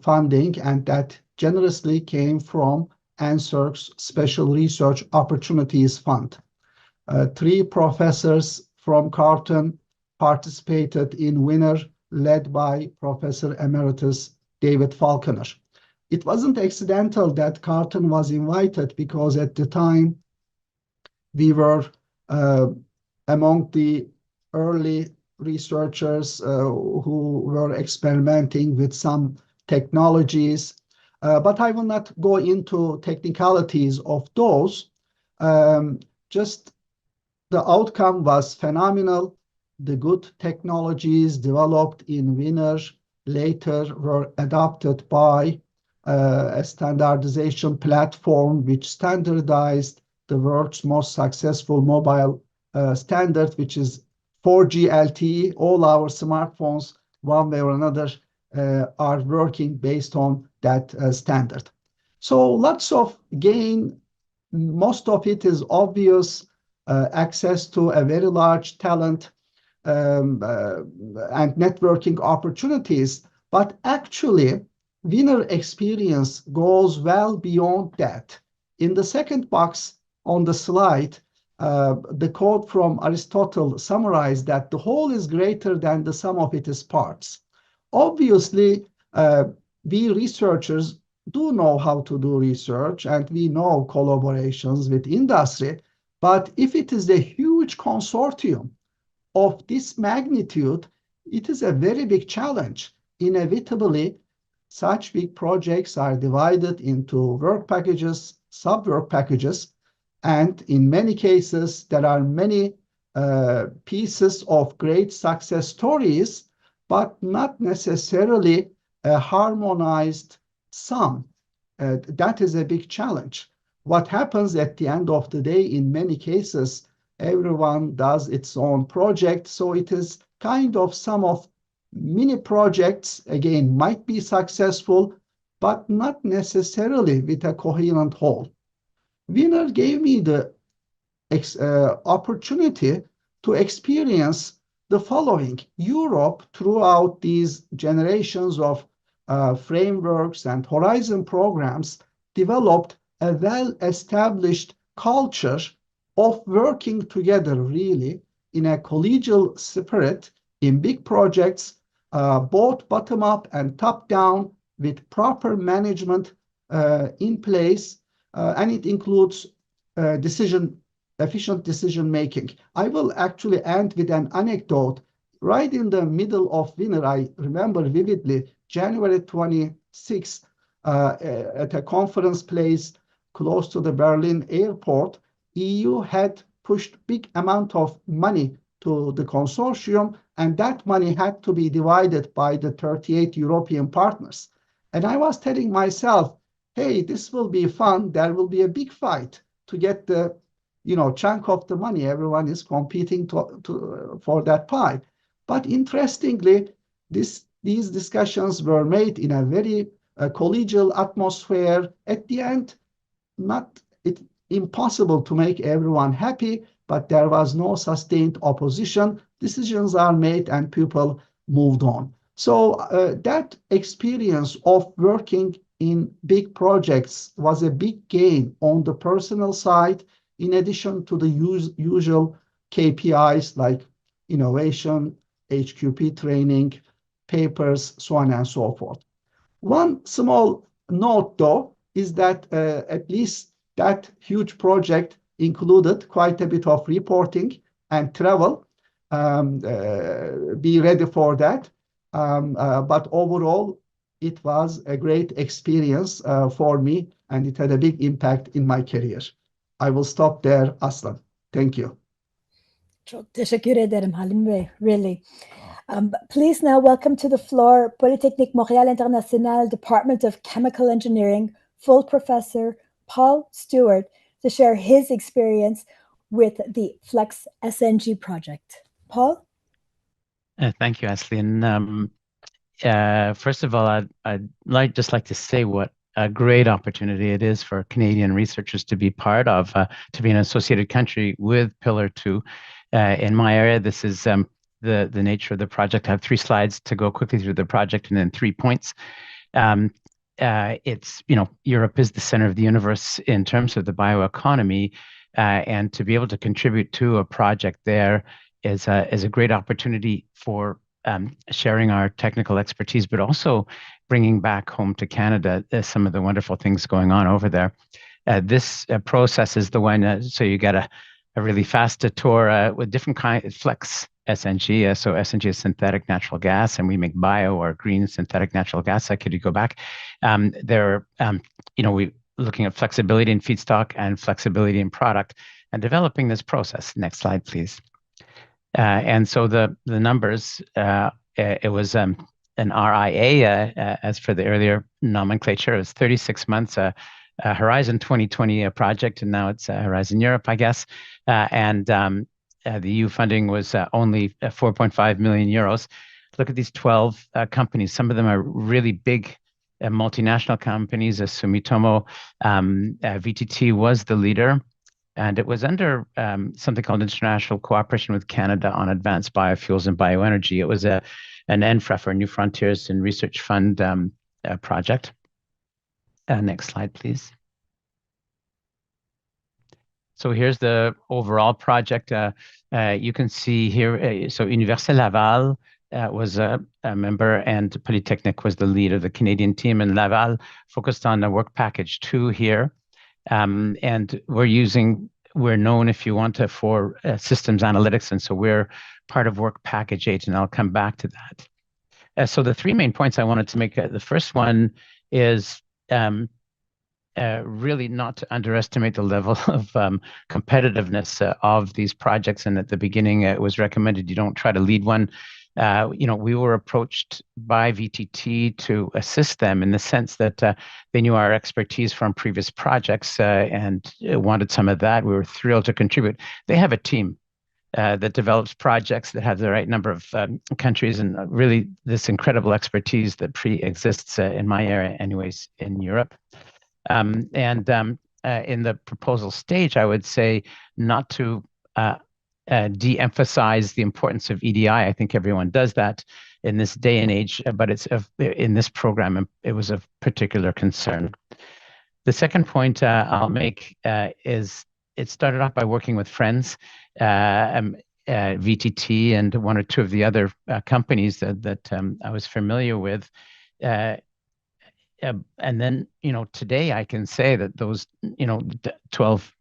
[SPEAKER 6] funding, and that generously came from NSERC's Special Research Opportunities Fund. 3 professors from Carleton participated in winner led by Professor Emeritus David Falconer. It wasn't accidental that Carton was invited because at the time we were among the early researchers who were experimenting with some technologies. But I will not go into technicalities of those. Just the outcome was phenomenal. The good technologies developed in Winner later were adopted by a standardization platform which standardized the world's most successful mobile standard, which is 4G LTE. All our smartphones, one way or another, are working based on that standard. So lots of gain. Most of it is obvious, access to a very large talent and networking opportunities. But actually, winner experience goes well beyond that. In the second box on the slide, the quote from Aristotle summarized that the whole is greater than the sum of its parts. Obviously, we researchers do know how to do research, and we know collaborations with industry. But if it is a huge consortium of this magnitude, it is a very big challenge. Inevitably, such big projects are divided into work packages, sub-work packages, and in many cases, there are many pieces of great success stories, but not necessarily a harmonized sum. That is a big challenge. What happens at the end of the day, in many cases, everyone does its own project, so it is kind of some of mini projects, again, might be successful, but not necessarily with a coherent whole. Winner gave me the opportunity to experience the following. Europe, throughout these generations of frameworks and Horizon programs, developed a well-established culture of working together, really, in a collegial spirit, in big projects, both bottom-up and top-down, with proper management in place, and it includes efficient decision-making. I will actually end with an anecdote. Right in the middle of winter, I remember vividly, January 26th, at a conference place close to the Berlin airport, EU had pushed big amount of money to the consortium, and that money had to be divided by the 38 European partners. And I was telling myself, hey, this will be fun. There will be a big fight to get the chunk of the money. Everyone is competing for that pie. But interestingly, these discussions were made in a very collegial atmosphere. At the end, impossible to make everyone happy, but there was no sustained opposition. Decisions are made and people moved on. So that experience of working in big projects was a big gain on the personal side, in addition to the usual KPIs like innovation, HQP training, papers, so on and so forth. One small note, though, is that at least that huge project included quite a bit of reporting and travel. Be ready for that. But overall, it was a great experience for me, and it had a big impact in my career. I will stop there, Aslin. Thank you.
[SPEAKER 1] Çok teşekkür ederim Halim Bey, really. Please now welcome to the floor Polytechnique Montréal International Department of Chemical Engineering full professor Paul Stewart to share his experience with the Flex SNG project. Paul?
[SPEAKER 7] Thank you, Aslin. First of all, I'd just like to say what a great opportunity it is for Canadian researchers to be part of, to be an associated country with Pillar 2. In my area, this is the nature of the project. I have 3 slides to go quickly through the project and then 3 points. It's, Europe is the center of the universe in terms of the bioeconomy, and to be able to contribute to a project there is a great opportunity for sharing our technical expertise, but also bringing back home to Canada some of the wonderful things going on over there. This process is the one, so you get a really fast tour with different kinds, flex SNG. So SNG is synthetic natural gas, and we make bio or green synthetic natural gas. Could you go back? We looking at flexibility in feedstock and flexibility in product and developing this process. Next slide, please. And so the numbers, it was an RIA, as for the earlier nomenclature, it was 36 months, Horizon 2020 project, and now it's Horizon Europe, I guess. The EU funding was only 4.5 million euros. Look at these 12 companies. Some of them are really big multinational companies. Sumitomo, VTT was the leader. And it was under something called International Cooperation with Canada on Advanced Biofuels and Bioenergy. It was an NFRA, for New Frontiers in Research Fund project. Next slide, please. So here's the overall project. You can see here, so Université Laval was a member, and Polytechnic was the lead of the Canadian team, and Laval focused on the work package 2 here. And we're known, if you want, for systems analytics, and so we're part of work package 8, and I'll come back to that. So the 3 main points I wanted to make, the first one is really not to underestimate the level of competitiveness of these projects. And at the beginning, it was recommended you don't try to lead one. We were approached by VTT to assist them in the sense that they knew our expertise from previous projects and wanted some of that. We were thrilled to contribute. They have a team that develops projects that have the right number of countries, and really this incredible expertise that pre-exists in my area anyways in Europe. In the proposal stage, I would say not to de-emphasize the importance of EDI. I think everyone does that in this day and age, but in this program, it was of particular concern. The second point I'll make is it started off by working with friends, VTT and 1 or 2 of the other companies that I was familiar with. And then, today I can say that those, 12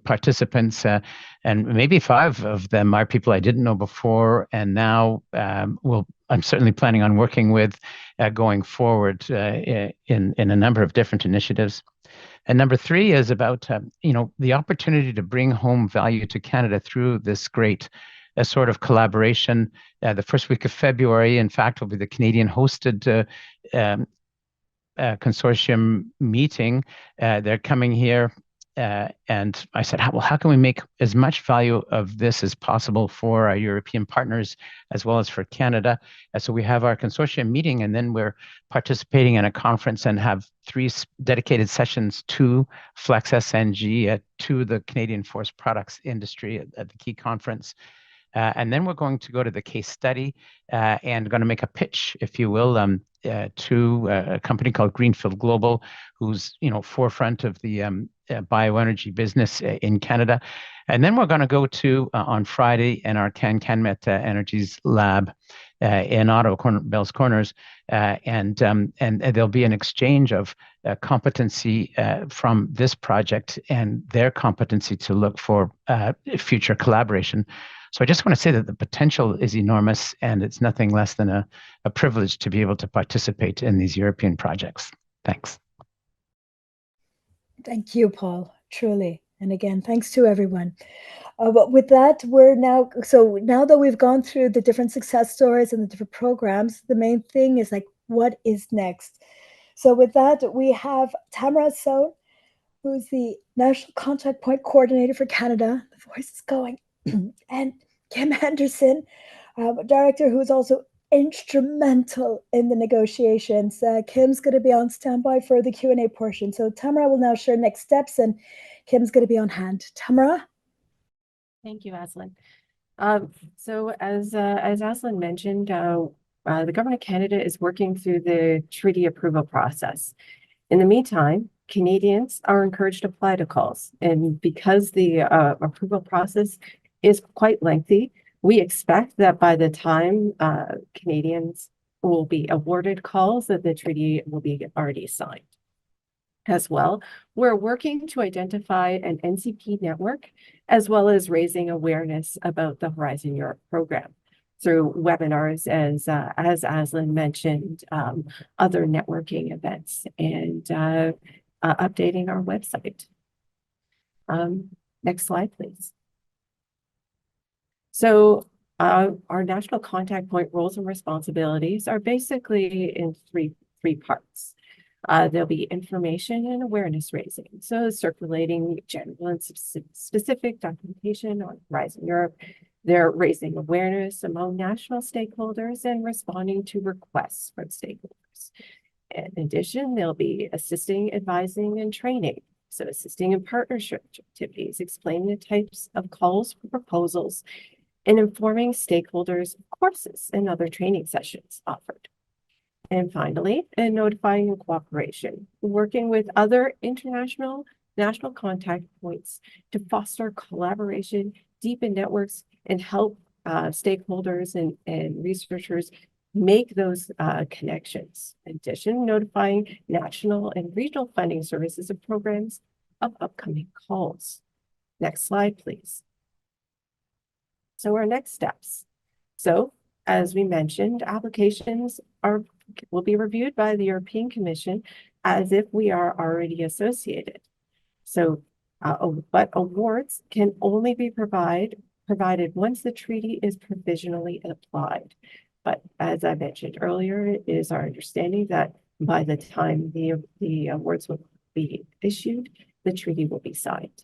[SPEAKER 7] participants, and maybe 5 of them are people I didn't know before, and now I'm certainly planning on working with going forward in a number of different initiatives. And number 3 is about, the opportunity to bring home value to Canada through this great sort of collaboration. The first week of February, in fact, will be the Canadian hosted consortium meeting. They're coming here, and I said, how can we make as much value of this as possible for our European partners as well as for Canada? So we have our consortium meeting, and then we're participating in a conference and have 3 dedicated sessions to Flex SNG, to the Canadian forest products industry at the key conference. And then we're going to go to the case study and going to make a pitch, if you will, to a company called Greenfield Global, who's forefront of the bioenergy business in Canada. And then we're going to go to on Friday in our CanMet Energies lab in Ottawa, Bell's Corners, and there'll be an exchange of competency from this project and their competency to look for future collaboration. So I just want to say that the potential is enormous, and it's nothing less than a privilege to be able to participate in these European projects. Thanks.
[SPEAKER 1] Thank you, Paul, truly. And again, thanks to everyone. But with that, now that we've gone through the different success stories and the different programs, the main thing is what is next? So with that, we have Tamara So, who's the National Contact Point Coordinator for Canada. The voice is going. And Kim Henderson, Director, who's also instrumental in the negotiations. Kim's going to be on standby for the Q&A portion. So Tamara will now share next steps, and Kim's going to be on hand. Tamara?
[SPEAKER 8] Thank you, Aslin. So as Aslin mentioned, the Government of Canada is working through the treaty approval process. In the meantime, Canadians are encouraged to apply to calls. And because the approval process is quite lengthy, We expect that by the time Canadians will be awarded calls, that the treaty will be already signed. As well, we're working to identify an NCP network, as well as raising awareness about the Horizon Europe program through webinars, as Aslin mentioned, other networking events, and updating our website. Next slide, please. So our national contact point roles and responsibilities are basically in three parts. There'll be information and awareness raising. So circulating general and specific documentation on Horizon Europe. They're raising awareness among national stakeholders and responding to requests from stakeholders. In addition, they'll be assisting, advising, and training. So assisting in partnership activities, explaining the types of calls for proposals, and informing stakeholders of courses and other training sessions offered. And finally, notifying and cooperation, working with other international national contact points to foster collaboration, deepen networks, and help stakeholders and researchers make those connections. In addition, notifying national and regional funding services and programs of upcoming calls. Next slide, please. So our next steps. So as we mentioned, applications will be reviewed by the European Commission as if we are already associated. So, but awards can only be provided once the treaty is provisionally applied. But as I mentioned earlier, it is our understanding that by the time the awards will be issued, the treaty will be signed.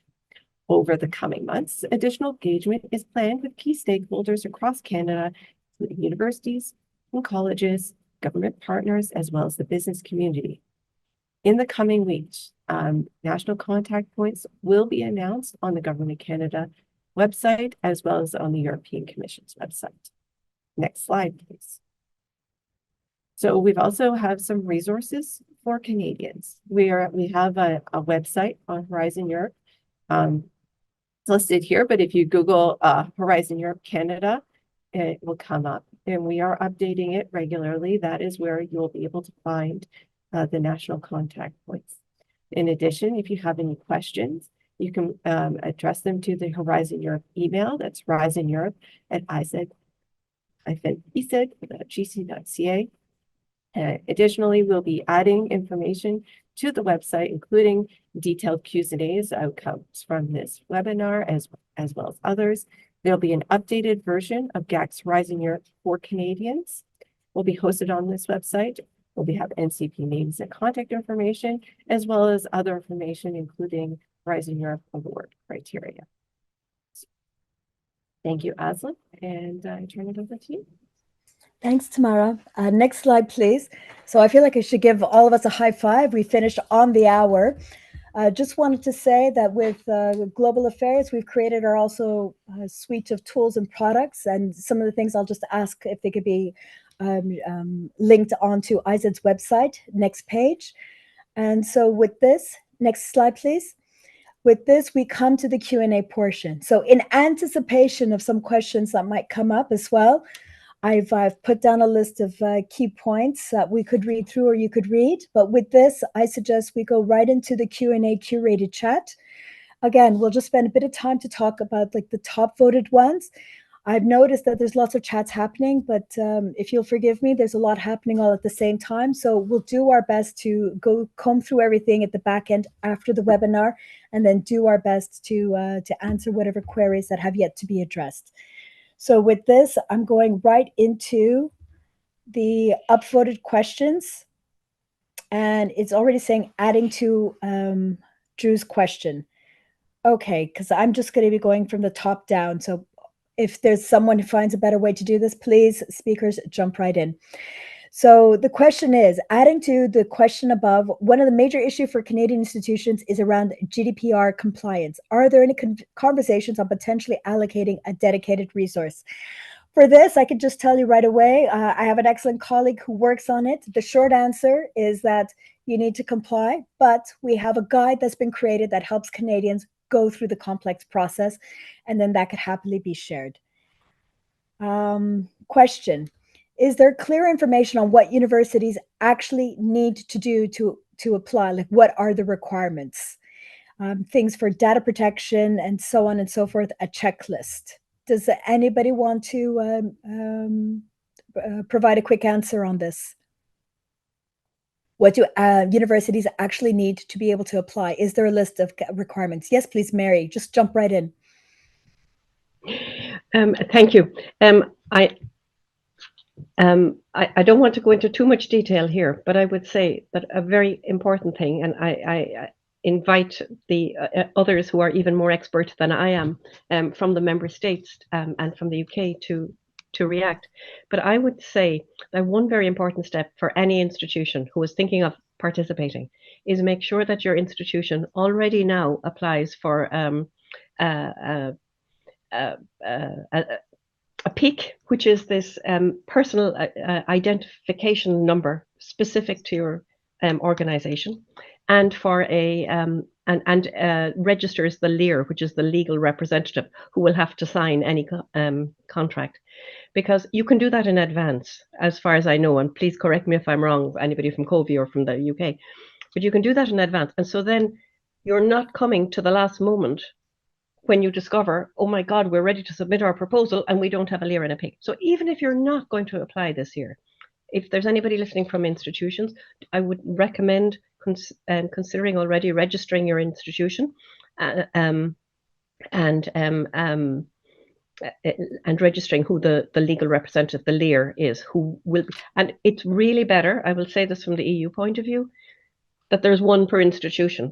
[SPEAKER 8] Over the coming months, additional engagement is planned with key stakeholders across Canada, including universities and colleges, government partners, as well as the business community. In the coming weeks, national contact points will be announced on the Government of Canada website, as well as on the European Commission's website. Next slide, please. So we've also have some resources for Canadians. We have a website on Horizon Europe. It's listed here, but if you Google Horizon Europe Canada, it will come up, and we are updating it regularly. That is where you'll be able to find the national contact points. In addition, if you have any questions, you can address them to the Horizon Europe email. That's horizoneurope@iseg.gc.ca. Additionally, we'll be adding information to the website, including detailed Q&As, outcomes from this webinar, as well as others. There'll be an updated version of GAC's Horizon Europe for Canadians. Will be hosted on this website. We'll have NCP names and contact information, as well as other information, including Horizon Europe award criteria. Thank you, Aslin, and I turn it over to you.
[SPEAKER 1] Thanks, Tamara. Next slide, please. So I feel like I should give all of us a high five. We finished on the hour. Just wanted to say that with Global Affairs, we've created also a suite of tools and products, and some of the things I'll just ask if they could be linked onto ISED's website. Next page. And so with this, next slide, please. With this, we come to the Q&A portion. So in anticipation of some questions that might come up as well, I've put down a list of key points that we could read through or you could read. But with this, I suggest we go right into the Q&A curated chat. Again, we'll just spend a bit of time to talk about like the top voted ones. I've noticed that there's lots of chats happening, but if you'll forgive me, there's a lot happening all at the same time. So we'll do our best to comb through everything at the back end after the webinar, and then do our best to answer whatever queries that have yet to be addressed. So with this, I'm going right into the upvoted questions, and it's already saying adding to Drew's question. Okay, because I'm just going to be going from the top down. So if there's someone who finds a better way to do this, please, speakers, jump right in. So the question is, adding to the question above, one of the major issues for Canadian institutions is around GDPR compliance. Are there any conversations on potentially allocating a dedicated resource? For this, I can just tell you right away, I have an excellent colleague who works on it. The short answer is that you need to comply, but we have a guide that's been created that helps Canadians go through the complex process, and then that could happily be shared. Question. Is there clear information on what universities actually need to do to apply? Like, what are the requirements? Things for data protection and so on and so forth, a checklist. Does anybody want to provide a quick answer on this? What do universities actually need to be able to apply? Is there a list of requirements? Yes, please, Mary, just jump right in.
[SPEAKER 2] Thank you. I don't want to go into too much detail here, but I would say that a very important thing, and I invite the others who are even more expert than I am from the member states and from the UK to react. But I would say that one very important step for any institution who is thinking of participating is make sure that your institution already now applies for a PIC, which is this personal identification number specific to your organization, and for a registers the LEAR, which is the legal representative who will have to sign any contract. Because you can do that in advance, as far as I know, and please correct me if I'm wrong, anybody from Covey or from the UK, but you can do that in advance. And so then you're not coming to the last moment when you discover, oh my God, we're ready to submit our proposal and we don't have a LEAR and a PIC. So even if you're not going to apply this year, if there's anybody listening from institutions, I would recommend considering already registering your institution and registering who the legal representative, the LEAR, is, who will be. And it's really better, I will say this from the EU point of view, that there's one per institution.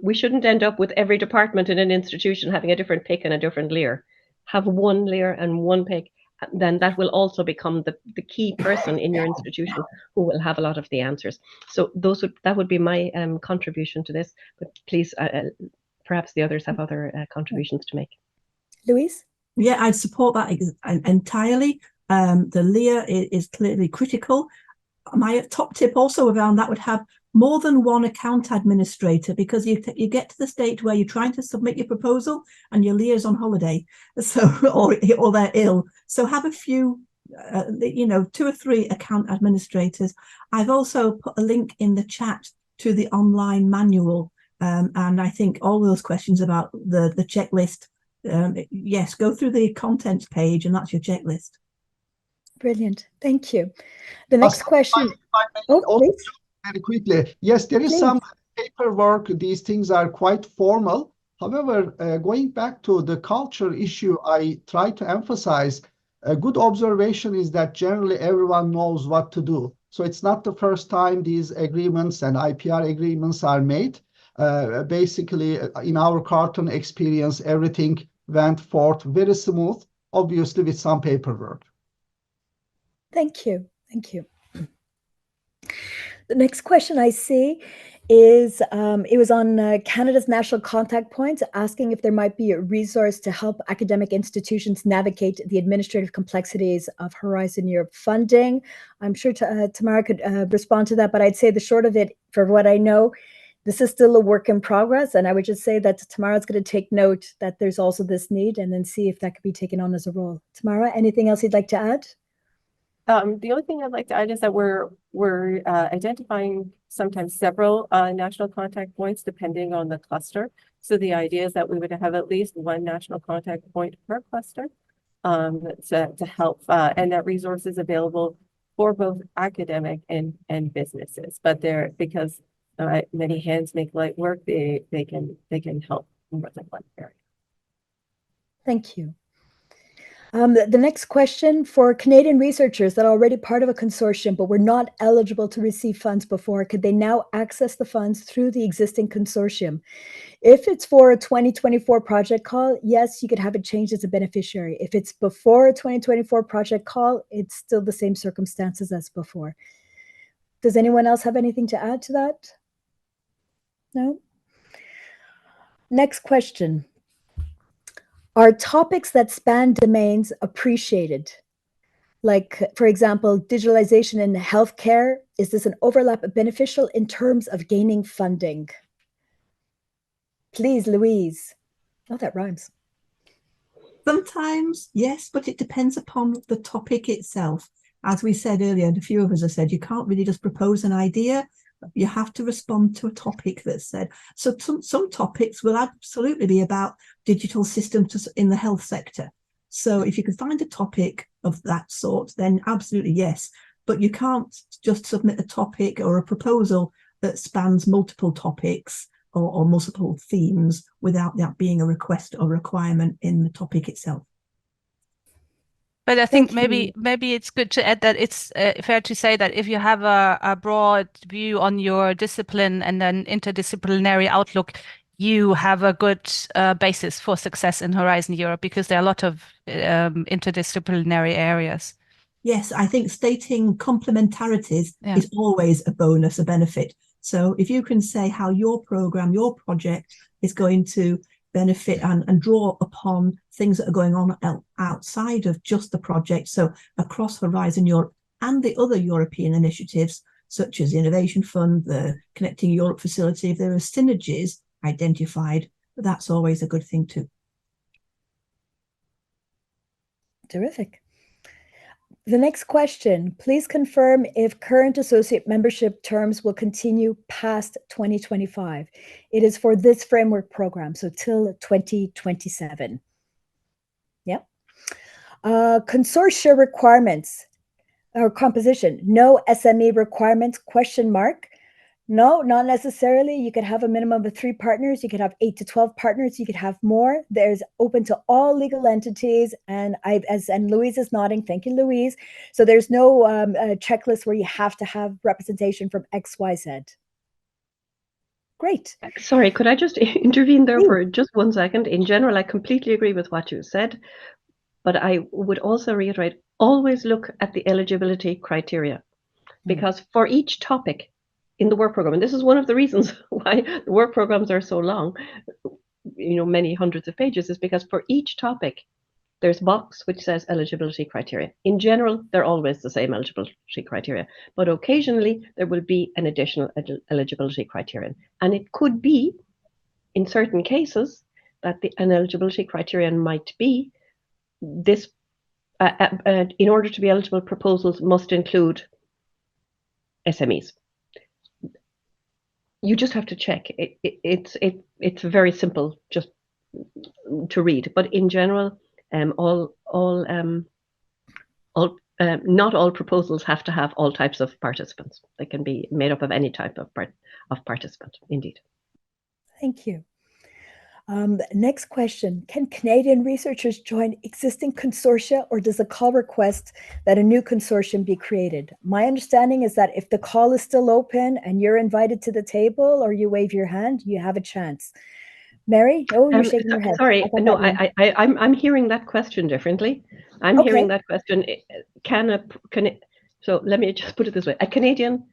[SPEAKER 2] We shouldn't end up with every department in an institution having a different PIC and a different LEAR. Have one LEAR and one PIC. Then that will also become the key person in your institution who will have a lot of the answers. So that would be my contribution to this. But please, perhaps the others have other contributions to make.
[SPEAKER 1] Louise?
[SPEAKER 4] Yeah, I support that entirely. The LEAR is clearly critical. My top tip also around that would have more than one account administrator, because you get to the state where you're trying to submit your proposal and your LEAR's on holiday, so or they're ill. So have a few, 2 or 3 account administrators. I've also put a link in the chat to the online manual, and I think all those questions about the checklist. Yes, go through the contents page, and that's your checklist.
[SPEAKER 1] Brilliant. Thank you. The next question. Please.
[SPEAKER 6] Very quickly. Yes, there is some paperwork. These things are quite formal. However, going back to the culture issue, I try to emphasize a good observation is that generally everyone knows what to do. So it's not the first time these agreements and IPR agreements are made. Basically, in our Carlton experience, everything went forth very smooth, obviously with some paperwork.
[SPEAKER 1] Thank you. Thank you. The next question I see is, it was on Canada's National Contact Points, asking if there might be a resource to help academic institutions navigate the administrative complexities of Horizon Europe funding. I'm sure Tamara could respond to that, but I'd say the short of it, for what I know, this is still a work in progress. And I would just say that Tamara's going to take note that there's also this need, and then see if that could be taken on as a role. Tamara, anything else you'd like to add?
[SPEAKER 8] The only thing I'd like to add is that we're identifying sometimes several national contact points depending on the cluster. So the idea is that we would have at least one national contact point per cluster to help, and that resource is available for both academic and businesses. But because many hands make light work, they can help more than one area.
[SPEAKER 1] Thank you. The next question: for Canadian researchers that are already part of a consortium but were not eligible to receive funds before, could they now access the funds through the existing consortium? If it's for a 2024 project call, yes, you could have it changed as a beneficiary. If it's before a 2024 project call, it's still the same circumstances as before. Does anyone else have anything to add to that? No? Next question. Are topics that span domains appreciated? Like, for example, digitalization in healthcare. Is this an overlap beneficial in terms of gaining funding? Please, Louise. Oh, that rhymes.
[SPEAKER 4] Sometimes, yes, but it depends upon the topic itself. As we said earlier, and a few of us have said, you can't really just propose an idea. You have to respond to a topic that's said. So some topics will absolutely be about digital systems in the health sector. So if you can find a topic of that sort, then absolutely yes. But you can't just submit a topic or a proposal that spans multiple topics or multiple themes without that being a request or requirement in the topic itself.
[SPEAKER 5] But I think maybe it's good to add that it's fair to say that if you have a broad view on your discipline and an interdisciplinary outlook, you have a good basis for success in Horizon Europe, because there are a lot of interdisciplinary areas.
[SPEAKER 4] Yes, I think stating complementarities is always a bonus, a benefit. So if you can say how your program, your project is going to benefit and draw upon things that are going on outside of just the project, so across Horizon Europe and the other European initiatives, such as the Innovation Fund, the Connecting Europe facility, if there are synergies identified, that's always a good thing too.
[SPEAKER 1] Terrific. The next question, please confirm if current associate membership terms will continue past 2025. It is for this framework program, so till 2027. Yep. Consortia requirements or composition, no SME requirements, question mark. No, not necessarily. You could have a minimum of 3 partners. You could have 8 to 12 partners. You could have more. There's open to all legal entities. And Louise is nodding. Thank you, Louise. So there's no checklist where you have to have representation from X, Y, Z. Great.
[SPEAKER 2] Sorry, could I just intervene there for just 1 second? In general, I completely agree with what you said, but I would also reiterate, always look at the eligibility criteria, because for each topic in the work program, and this is one of the reasons why the work programs are so long, many hundreds of pages, is because for each topic, there's a box which says eligibility criteria. In general, they're always the same eligibility criteria, but occasionally there will be an additional eligibility criterion. And it could be, in certain cases, that an eligibility criterion might be this, in order to be eligible, proposals must include SMEs. You just have to check. It's very simple just to read, but in general, not all proposals have to have all types of participants. They can be made up of any type of participant, indeed.
[SPEAKER 1] Thank you. Next question, can Canadian researchers join existing consortia, or does a call request that a new consortium be created? My understanding is that if the call is still open and you're invited to the table or you wave your hand, you have a chance. Mary? Oh, you're shaking your head.
[SPEAKER 2] Sorry, no, I'm hearing that question differently. I'm hearing that question, so let me just put it this way. A Canadian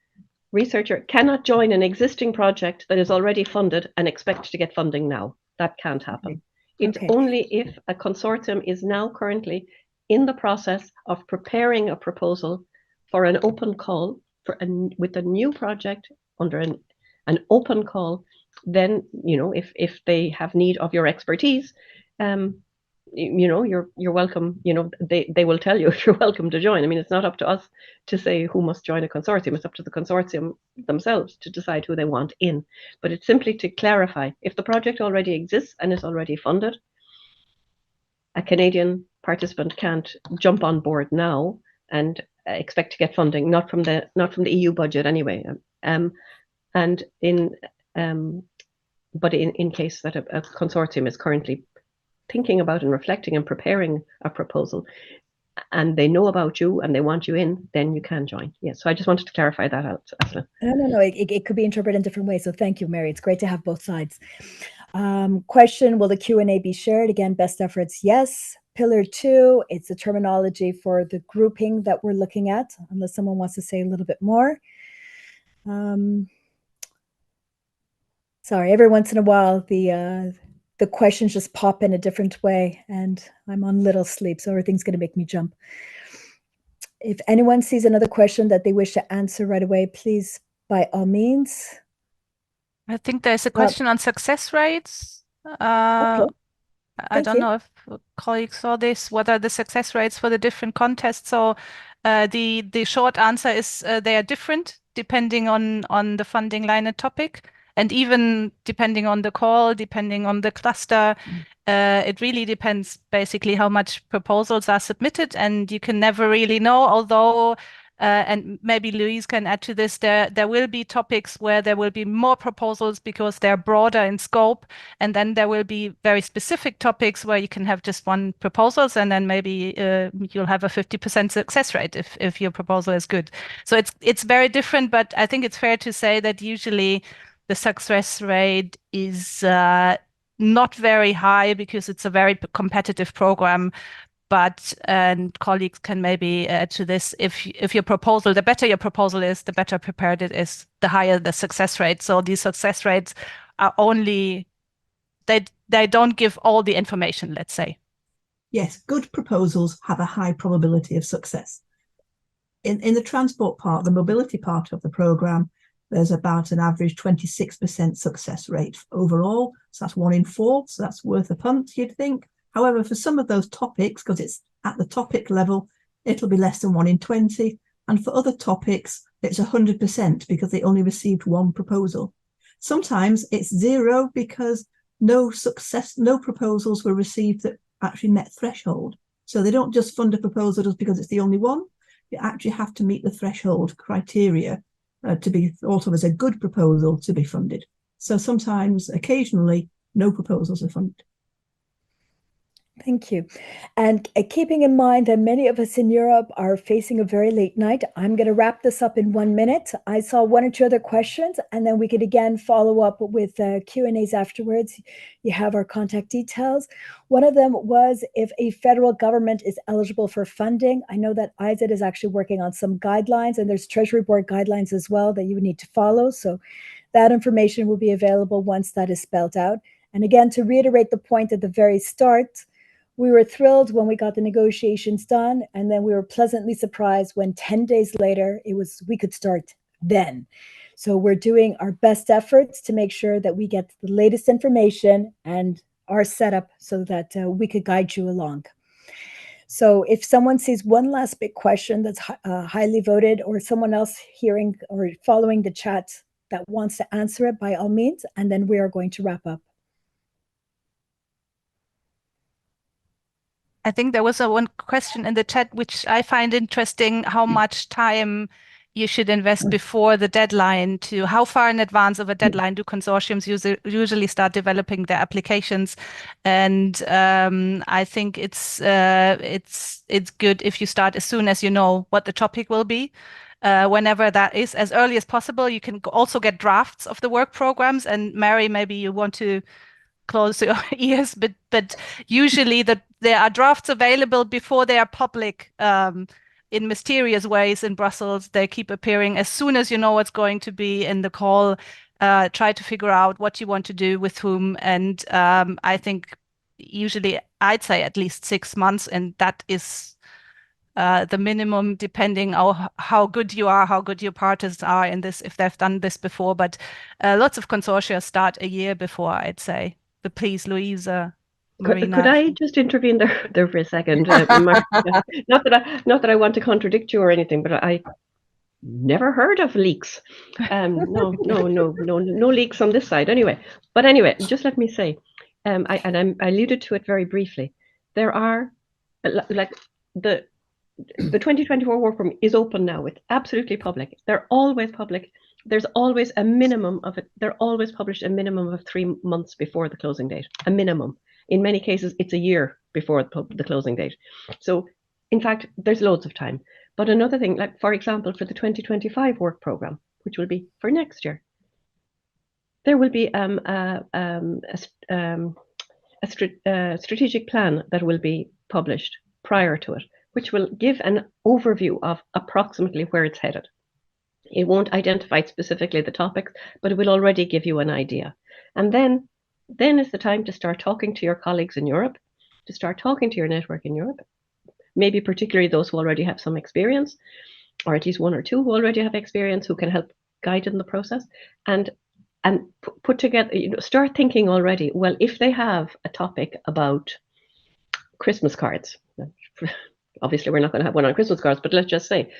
[SPEAKER 2] researcher cannot join an existing project that is already funded and expect to get funding now. That can't happen. It's only if a consortium is now currently in the process of preparing a proposal for an open call with a new project under an open call, then, if they have need of your expertise, you're welcome. They will tell you if you're welcome to join. I mean, it's not up to us to say who must join a consortium. It's up to the consortium themselves to decide who they want in. But it's simply to clarify, if the project already exists and is already funded, a Canadian participant can't jump on board now and expect to get funding, not from the EU budget anyway. But in case that a consortium is currently thinking about and reflecting and preparing a proposal, and they know about you and they want you in, then you can join. Yes, so I just wanted to clarify that out, Aslin.
[SPEAKER 1] No, it could be interpreted in different ways. So thank you, Mary. It's great to have both sides. Question, will the Q&A be shared? Again, best efforts, yes. Pillar 2, it's the terminology for the grouping that we're looking at, unless someone wants to say a little bit more. Sorry, every once in a while, the questions just pop in a different way, and I'm on little sleep, so everything's going to make me jump. If anyone sees another question that they wish to answer right away, please, by all means.
[SPEAKER 5] I think there's a question on success rates.
[SPEAKER 1] Okay.
[SPEAKER 5] I don't know if colleagues saw this, what are the success rates for the different contests. So the short answer is they are different depending on the funding line and topic, and even depending on the call, depending on the cluster. It really depends basically how much proposals are submitted, and you can never really know, although and maybe Louise can add to this, there will be topics where there will be more proposals because they're broader in scope, and then there will be very specific topics where you can have just one proposals, and then maybe you'll have a 50% success rate if your proposal is good. So it's very different, but I think it's fair to say that usually the success rate is not very high because it's a very competitive program. But and colleagues can maybe add to this, if your proposal, the better your proposal is, the better prepared it is, the higher the success rate. So these success rates are only, they don't give all the information, let's say.
[SPEAKER 4] Yes, good proposals have a high probability of success. In the transport part, the mobility part of the programme, there's about an average 26% success rate overall. So that's 1 in 4. So that's worth a punt, you'd think. However, for some of those topics, because it's at the topic level, it'll be less than 1 in 20. And for other topics, it's 100% because they only received 1 proposal. Sometimes it's 0 because no proposals were received that actually met threshold. So they don't just fund a proposal just because it's the only one. You actually have to meet the threshold criteria to be thought of as a good proposal to be funded. So sometimes, occasionally, no proposals are funded.
[SPEAKER 1] Thank you. And keeping in mind that many of us in Europe are facing a very late night, I'm going to wrap this up in 1 minute. I saw 1 or 2 other questions, and then we could again follow up with Q&As afterwards. You have our contact details. One of them was if a federal government is eligible for funding. I know that IZED is actually working on some guidelines, and there's Treasury Board guidelines as well that you would need to follow. So that information will be available once that is spelled out. And again, to reiterate the point at the very start, we were thrilled when we got the negotiations done, and then we were pleasantly surprised when 10 days later we could start then. So we're doing our best efforts to make sure that we get the latest information and are set up so that we could guide you along. So if someone sees one last big question that's highly voted, or someone else hearing or following the chat that wants to answer it, by all means, and then we are going to wrap up.
[SPEAKER 5] I think there was one question in the chat, which I find interesting, how much time you should invest before the deadline to how far in advance of a deadline do consortiums usually start developing their applications. And I think it's good if you start as soon as you know what the topic will be. Whenever that is, as early as possible. You can also get drafts of the work programs. And Mary, maybe you want to close your ears, but usually there are drafts available before they are public in mysterious ways in Brussels. They keep appearing as soon as you know what's going to be in the call. Try to figure out what you want to do with whom. And I think usually I'd say at least 6 months, and that is the minimum, depending on how good you are, how good your partners are in this, if they've done this before. But lots of consortia start a year before, I'd say. But please, Louise, Marina.
[SPEAKER 2] Could I just intervene there for a second? Not that I want to contradict you or anything, but I never heard of leaks. No leaks on this side anyway. But anyway, just let me say, I alluded to it very briefly. There are, like, the 2024 work program is open now. It's absolutely public. They're always public. There's always a minimum of it. They're always published a minimum of 3 months before the closing date, a minimum. In many cases, it's a year before the closing date. So, in fact, there's loads of time. But another thing, like, for example, for the 2025 work program, which will be for next year, there will be a strategic plan that will be published prior to it, which will give an overview of approximately where it's headed. It won't identify specifically the topics, but it will already give you an idea. And then is the time to start talking to your colleagues in Europe, to start talking to your network in Europe, maybe particularly those who already have some experience, or at least 1 or 2 who already have experience, who can help guide in the process. And and put together, start thinking already, well, if they have a topic about Christmas cards, obviously we're not going to have one on Christmas cards, but let's just say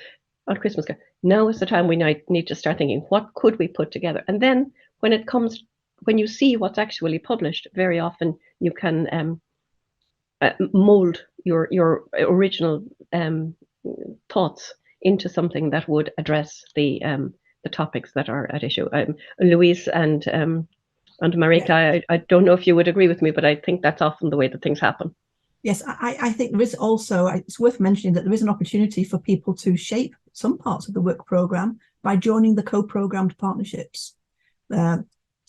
[SPEAKER 2] on Christmas cards, now is the time we need to start thinking, what could we put together? And then when you see what's actually published, very often you can mold your original thoughts into something that would address the topics that are at issue. Louise and Marika, I don't know if you would agree with me, but I think that's often the way that things happen.
[SPEAKER 4] Yes, I think there is also, it's worth mentioning that there is an opportunity for people to shape some parts of the work programme by joining the co-programmed partnerships.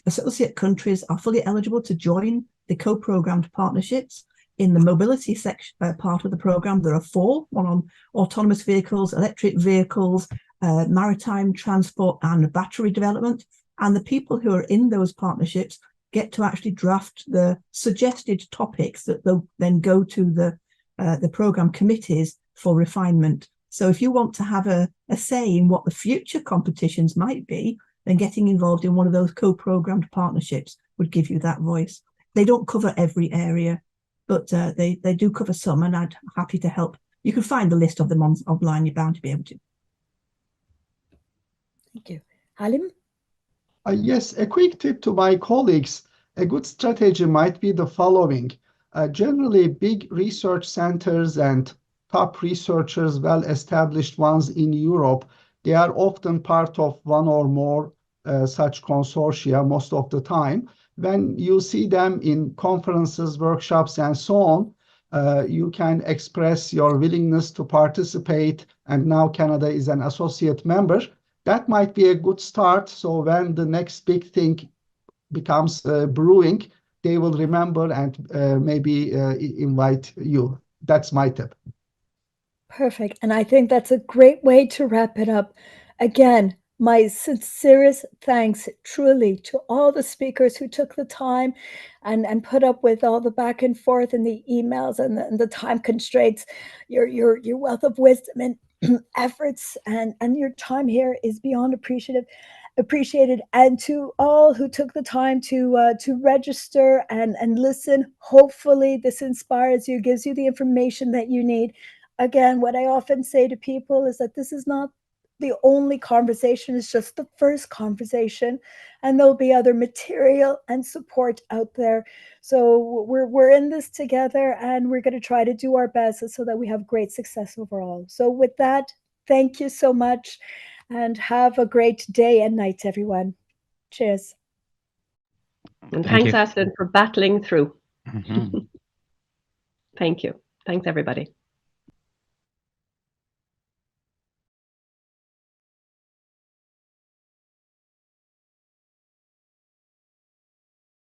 [SPEAKER 4] Associate countries are fully eligible to join the co-programmed partnerships. In the mobility section part of the programme, there are 4, one on autonomous vehicles, electric vehicles, maritime transport and battery development. And the people who are in those partnerships get to actually draft the suggested topics that they'll then go to the programme committees for refinement. So if you want to have a say in what the future competitions might be, then getting involved in one of those co-programmed partnerships would give you that voice. They don't cover every area, but they do cover some, and I'd happy to help. You can find the list of them online. You're bound to be able to.
[SPEAKER 1] Thank you. Halim?
[SPEAKER 6] Yes, a quick tip to my colleagues. A good strategy might be the following. Generally, big research centers and top researchers, well-established ones in Europe, they are often part of one or more such consortia most of the time. When you see them in conferences, workshops, and so on, you can express your willingness to participate, and now Canada is an associate member. That might be a good start, so when the next big thing becomes brewing, they will remember and maybe invite you. That's my tip.
[SPEAKER 1] Perfect. And I think that's a great way to wrap it up. Again, my sincerest thanks truly to all the speakers who took the time and put up with all the back and forth and the emails and the time constraints. Your wealth of wisdom and efforts and your time here is beyond appreciated. And to all who took the time to register and listen, hopefully this inspires you, gives you the information that you need. Again, what I often say to people is that this is not the only conversation, it's just the first conversation, and there'll be other material and support out there. So we're in this together, and we're going to try to do our best so that we have great success overall. So with that, thank you so much, and have a great day and night, everyone. Cheers.
[SPEAKER 2] And thanks, Aslin, for battling through.
[SPEAKER 7] Mm-hmm.
[SPEAKER 2] Thank you. Thanks, everybody.